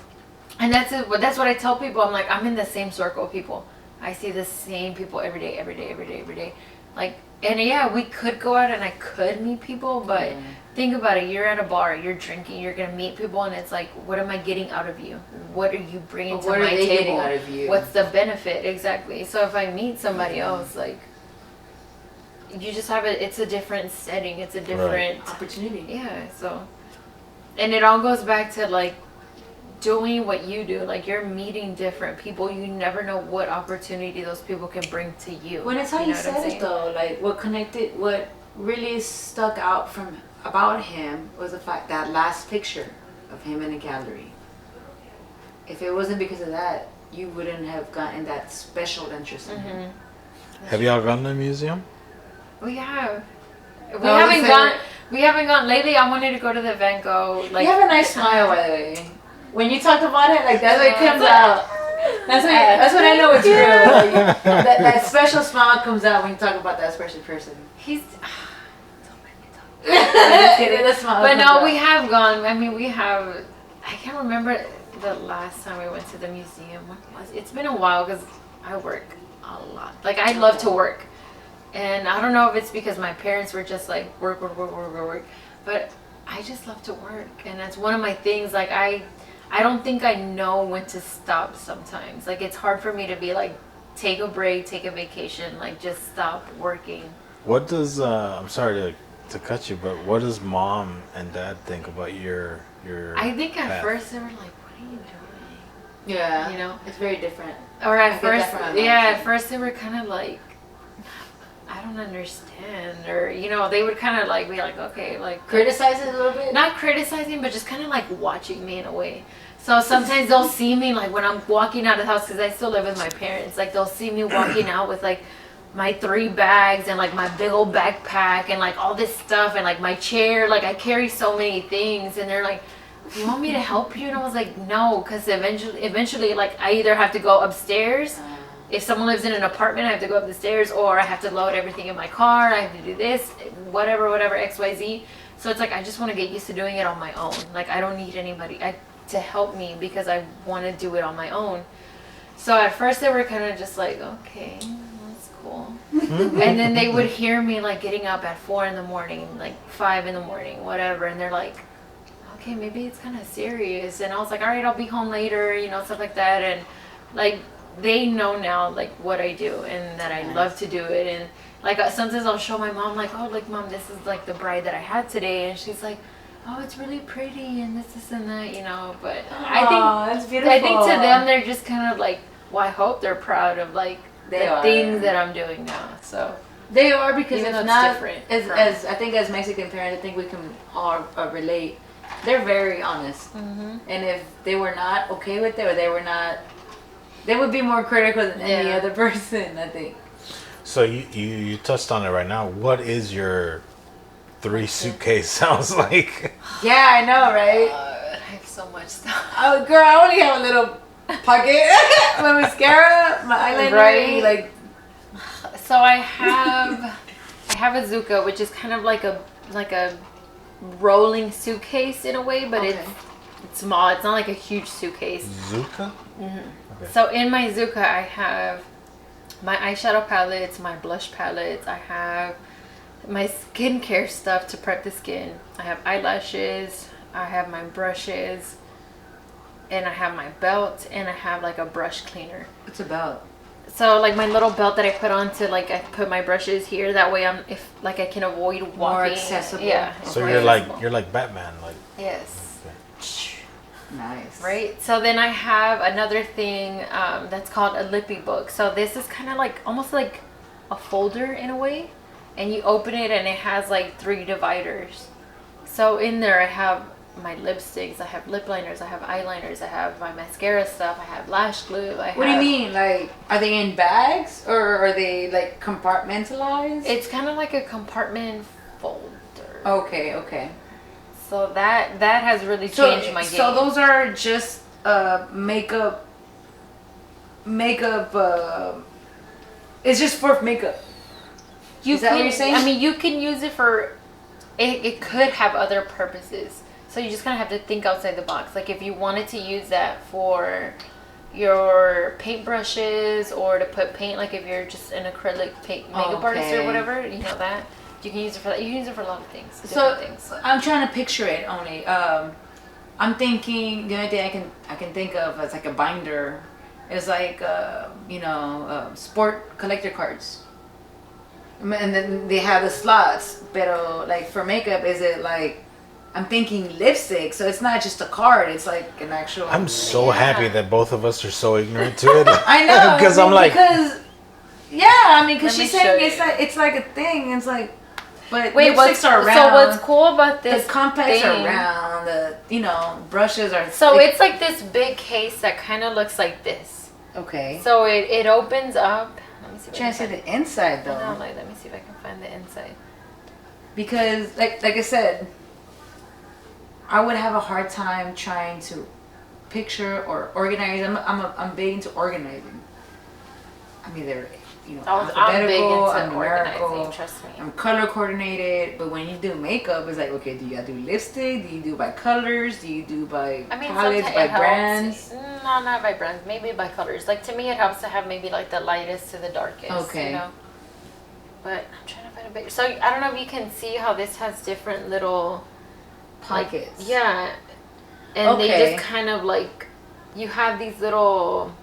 And that's it. That's what I tell people. I'm like, I'm in the same circle of people. I see the same people every day. Like, and yeah, we could go out and I could meet people, but think about it. You're at a bar, you're drinking, you're gonna meet people, and it's like, what am I getting out of you? What are you bringing to my table? What are they getting out of you? What's the benefit exactly? So if I meet somebody else, like, you just have it's a different setting. It's a different opportunity. Yeah. So, and it all goes back to like doing what you do. Like you're meeting different people. You never know what opportunity those people can bring to you. When it's how you said it though, like what really stuck out about him was the fact that last picture of him in a gallery. If it wasn't because of that, you wouldn't have gotten that special interest in him. Have y'all gone to the museum? We have. We haven't gone lately. I wanted to go to the Van Gogh. Like, you have a nice smile, by the way. When you talk about it, like that's what it comes out. That's when I know it's real. Like, that special smile comes out when you talk about that special person. He's. But no, we have gone. I mean, we have. I can't remember the last time we went to the museum. What was it? It's been a while because I work a lot. Like I love to work, and I don't know if it's because my parents were just like work, but I just love to work, and that's one of my things. Like I don't think I know when to stop sometimes. Like it's hard for me to be like take a break, take a vacation, like just stop working. What does I'm sorry to cut you, but what does mom and dad think about your I think at path? First they were like, what are you doing? Yeah, you know, it's very different. Or at first they were kind of like, I don't understand, or you know, they would kind of like be like, okay, like criticize it a little bit. Not criticizing, but just kind of like watching me in a way. So sometimes they'll see me like when I'm walking out of the house, because I still live with my parents. Like they'll see me walking out with like my 3 bags and like my big old backpack and like all this stuff and like my chair. Like I carry so many things, and they're like, you want me to help you? And I was like, no, because eventually like I either have to go upstairs. If someone lives in an apartment, I have to go up the stairs, or I have to load everything in my car. I have to do this, whatever, XYZ. So it's like I just want to get used to doing it on my own. Like I don't need anybody to help me because I want to do it on my own. So at first they were kind of just like, okay, that's cool. And then they would hear me like getting up at 4 in the morning, like 5 in the morning, whatever, and they're like, okay, maybe it's kind of serious. And I was like, all right, I'll be home later, you know, stuff like that. And like they know now like what I do and that I love to do it. And like sometimes I'll show my mom like, oh, like mom, this is like the bride that I had today, and she's like, oh, it's really pretty and this and that, you know. But that's beautiful. I think to them they're just kind of like, well, I hope they're proud of like things that I'm doing now. So they are, because it's not different. As I think as Mexican parents, I think we can all relate. They're very honest, and if they were not okay with it, or they would be more critical than any other person, I think. So you touched on it right now. What is your 3 suitcase sounds like? Yeah, I know, right? I have so much stuff. Oh, girl, I only have a little pocket. My mascara, my eyeliner, right? Like. So I have a Zuka, which is kind of like a rolling suitcase in a way, but it's small. It's not like a huge suitcase. Zuka? Okay. So in my Zuka, I have my eyeshadow palettes, my blush palettes. I have my skincare stuff to prep the skin. I have eyelashes. I have my brushes, and I have my belt, and I have like a brush cleaner. What's a belt? So like my little belt that I put on to like I put my brushes here. That way I can avoid walking. More accessible. Yeah. So you're like Batman, like. Yes. Okay. Nice. Right. So then I have another thing that's called a lippy book. So this is kind of like almost like a folder in a way, and you open it and it has like 3 dividers. So in there I have my lipsticks, I have lip liners, I have eyeliners, I have my mascara stuff, I have lash glue. What do you mean? Like, are they in bags or are they like compartmentalized? It's kind of like a compartment folder. Okay. So that has really changed my game. So those are just makeup. It's just for makeup. Is that what you're saying? I mean, you can use it for. It could have other purposes. So you just kind of have to think outside the box. Like if you wanted to use that for your paintbrushes or to put paint, like if you're just an acrylic makeup artist or whatever, you know that. You can use it for that. You can use it for a lot of things. Things. I'm trying to picture it only. I'm thinking the only thing I can think of as like a binder is like sport collector cards. And then they have the slots, but like for makeup, is it like? I'm thinking lipstick, so it's not just a card. It's like an actual. I'm so happy that both of us are so ignorant to it. I know, because because she's saying it's like a thing. It's like, but wait, lipsticks are round. So what's cool about this? The compacts are round. The brushes are. So it's like this big case that kind of looks like this. Okay. So it opens up. Let me see. Trying to see the inside though. No, let me see if I can find the inside. Because like I said, I would have a hard time trying to picture or organize. I'm big into organizing. I'm either alphabetical, I'm numerical, trust me. I'm color coordinated. But when you do makeup, it's like, okay, do you do lipstick? Do you do by colors? Do you do by palettes, by brands? No, not by brands. Maybe by colors. Like to me, it helps to have maybe like the lightest to the darkest. Okay. You know. But I'm trying to find a bigger. So I don't know if you can see how this has different little pockets. Like, yeah. And they just kind of like, you have these little,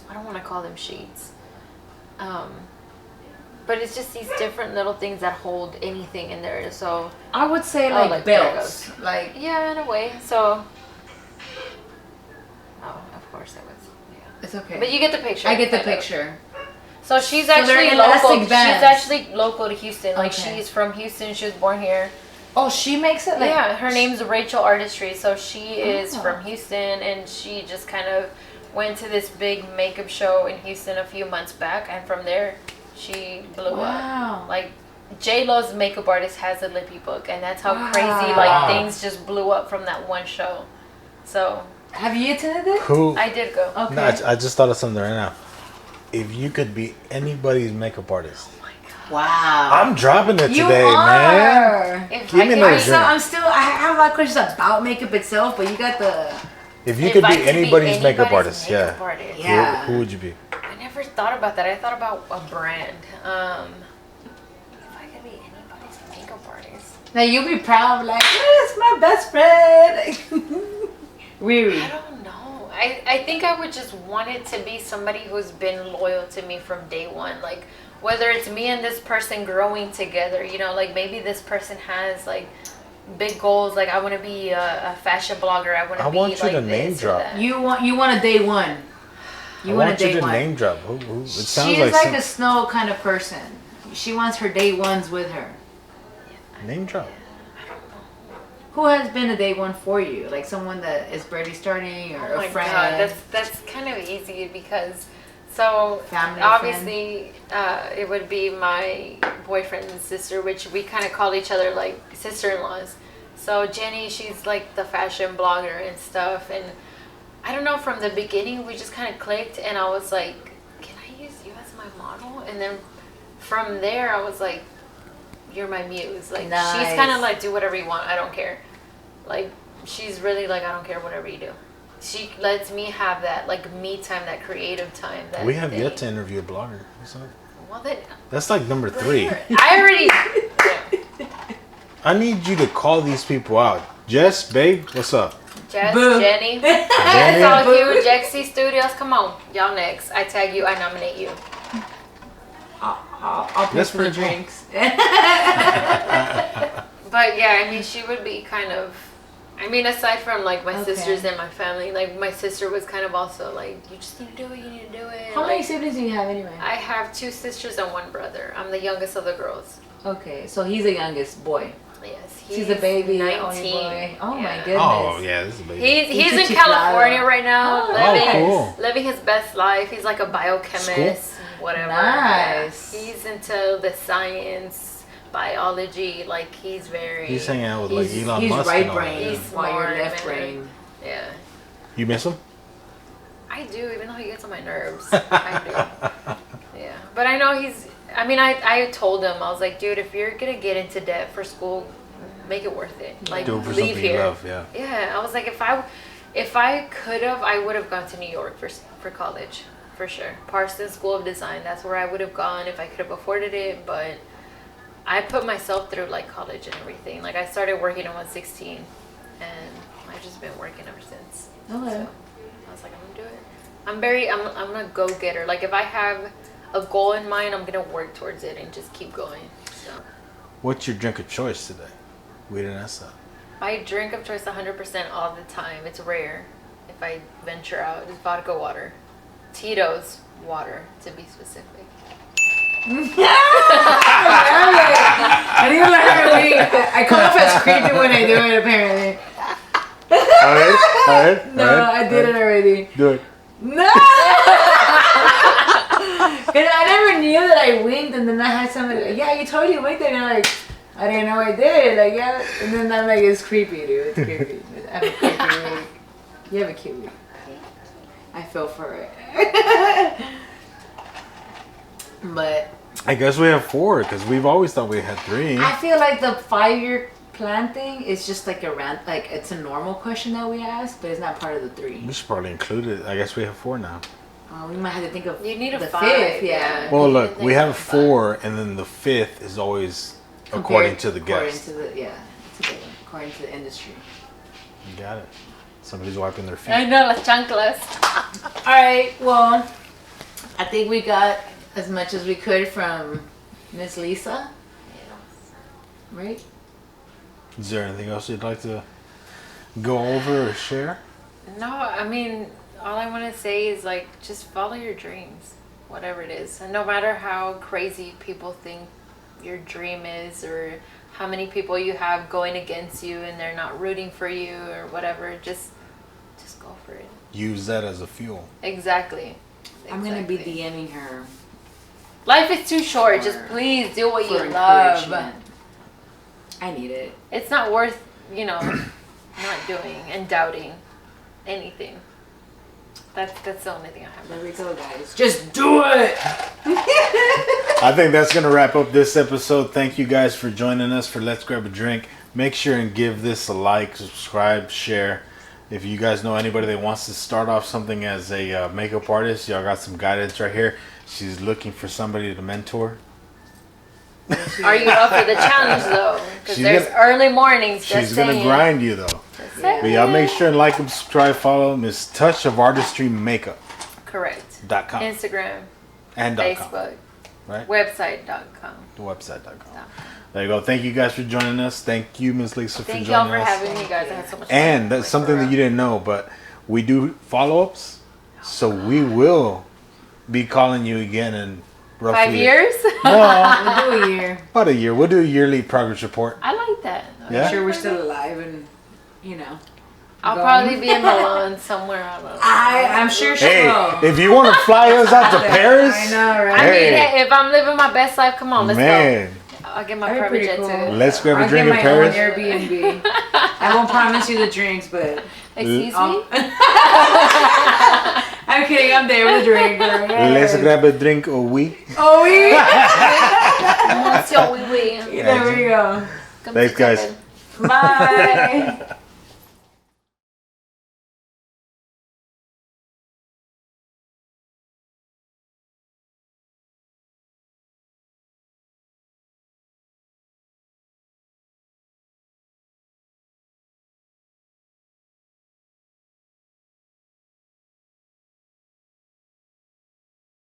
I don't want to call them sheets. But it's just these different little things that hold anything in there. So I would say like belts. Like, yeah, in a way. So, of course it was. Yeah. It's okay. But you get the picture. I get the picture. So she's actually local. She's actually local to Houston. Like she's from Houston. She was born here. Oh, she makes it. Like, yeah, her name's Rachel Artistry. So she is from Houston, and she just kind of went to this big makeup show in Houston a few months back, and from there she blew up. Like J-Lo's makeup artist has a Lippy book, and that's how crazy like things just blew up from that one show. So have you attended it? I did go. Okay. No, I just thought of something right now. If you could be anybody's makeup artist. Oh my God. Wow. I'm dropping it today, man. Give me another drink. I have a lot of questions about makeup itself, but you got the... If you could be anybody's makeup artist, who would you be? I never thought about that. I thought about a brand. If I could be anybody's makeup artist. Now you'll be proud, like, it's my best friend. Riri. I don't know. I think I would just want it to be somebody who's been loyal to me from day one. Like, whether it's me and this person growing together, you know, like maybe this person has like big goals. Like I want to be a fashion blogger. I want you to name drop. You want a day one. I want you to name drop. It sounds She's like a Snow kind of person. She wants her day ones with her. Name drop. Who has been a day one for you? Like someone that is barely starting or a friend? God, that's kind of easy because family obviously it would be my boyfriend and sister, which we kind of call each other like sister-in-laws. So Jenny, she's like the fashion blogger and stuff, and I don't know, from the beginning we just kind of clicked, and I was like, can I use you as my model? And then from there I was like, you're my muse. Like she's kind of like, do whatever you want, I don't care. Like she's really like, I don't care, whatever you do. She lets me have that like me time, that creative time. We have yet to interview a blogger. Well, then that's like number 3. I already. I need you to call these people out. Jess, babe, what's up? Jess, Jenny. That's all you. Jexy Studios, come on, y'all next. I tag you. I nominate you. I'll pay for the drinks. But yeah, I mean, she would be kind of. I mean, aside from like my sisters and my family, like my sister was kind of also like, you just need to do it. You need to do it. How many siblings do you have anyway? I have 2 sisters and 1 brother. I'm the youngest of the girls. Okay, so he's the youngest boy. Yes, he's a baby, 19. Boy. Oh my goodness. Oh yeah, this is a baby. He's in California right now, cool. living his best life. He's like a biochemist, whatever. Nice. Yeah. He's into the science, biology. Like he's hanging out with like Elon Musk. He's right brain. He's while smart, you're left brain. Yeah. You miss him? I do, even though he gets on my nerves. I do. Yeah, but I know he's. I mean, I told him, I was like, dude, if you're gonna get into debt for school, make it worth it. Like, do it for leave here. You love, yeah. Yeah, I was like, if I could have, I would have gone to New York for college, for sure. Parsons School of Design, that's where I would have gone if I could have afforded it. But I put myself through like college and everything. Like I started working when I was 16, and I've just been working ever since. Okay. So I was like, I'm gonna do it. I'm a go-getter. Like if I have a goal in mind, I'm gonna work towards it and just keep going. So. What's your drink of choice today? We didn't ask that. My drink of choice 100% all the time. It's rare if I venture out. It's vodka water. Tito's water, to be specific. I come off as creepy when I do it, apparently. Alright. I did it already. Do it. No! Because I never knew that I winked, and then I had somebody like, yeah, you totally winked, and I'm like, I didn't know I did. Like, yeah. And then I'm like, it's creepy, dude. It's creepy. I'm a creepy wink. You have a cute week. I feel for it. But I guess we have 4 because we've always thought we had 3. I feel like the 5-year plan thing is just like like it's a normal question that we ask, but it's not part of the 3. We should probably include it. I guess we have 4 now. We might have to think of you need the 5, 5th, yeah. Well, look, we have 4, and then the 5th is always according to the guest. According to the industry. You got it. Somebody's wiping their feet. I know, las chanclas. All right, well, I think we got as much as we could from Miss Lisa. Right? Is there anything else you'd like to go over or share? No, I mean, all I want to say is like, just follow your dreams, whatever it is. And no matter how crazy people think your dream is, or how many people you have going against you and they're not rooting for you or whatever, just go for it. Use that as a fuel. Exactly. I'm going to be DMing her. Life is too short. Just please do what you love. I need it. It's not worth, not doing and doubting anything. That's the only thing I have. There we go, guys. Just do it! I think that's going to wrap up this episode. Thank you guys for joining us for Let's Grab a Drink. Make sure and give this a like, subscribe, share. If you guys know anybody that wants to start off something as a makeup artist, y'all got some guidance right here. She's looking for somebody to mentor. Are you up for the challenge though? Because there's early mornings. She's going to grind you though. Yeah. But y'all make sure and like and subscribe, follow Miss Touch of Artistry Makeup. Correct. .com. Instagram. And Facebook. Right? Website.com. The website.com. There you go. Thank you guys for joining us. Thank you, Miss Lisa, for joining us. Thank y'all for having me, guys. I had so much fun. And that's something that you didn't know, but we do follow-ups. So we will be calling you again in roughly 5 years? Well, we'll do a year. About a year. We'll do a yearly progress report. I like that. Yeah? I'm sure we're still alive and, I'll probably be in Milan somewhere. I don't know. I'm sure she will. If you want to fly us out to Paris. I know, right? I mean, if I'm living my best life, come on, let's go. I'll get my private jet cool. too. Let's grab a drink in I'll Paris. get my own Airbnb. I won't promise you the drinks, but... Excuse me? I'm kidding, I'm there with a drink. Let's grab a drink, oh oui. Oh, oui. Monsieur, oui, oui. There we go. Thanks, guys. Bye.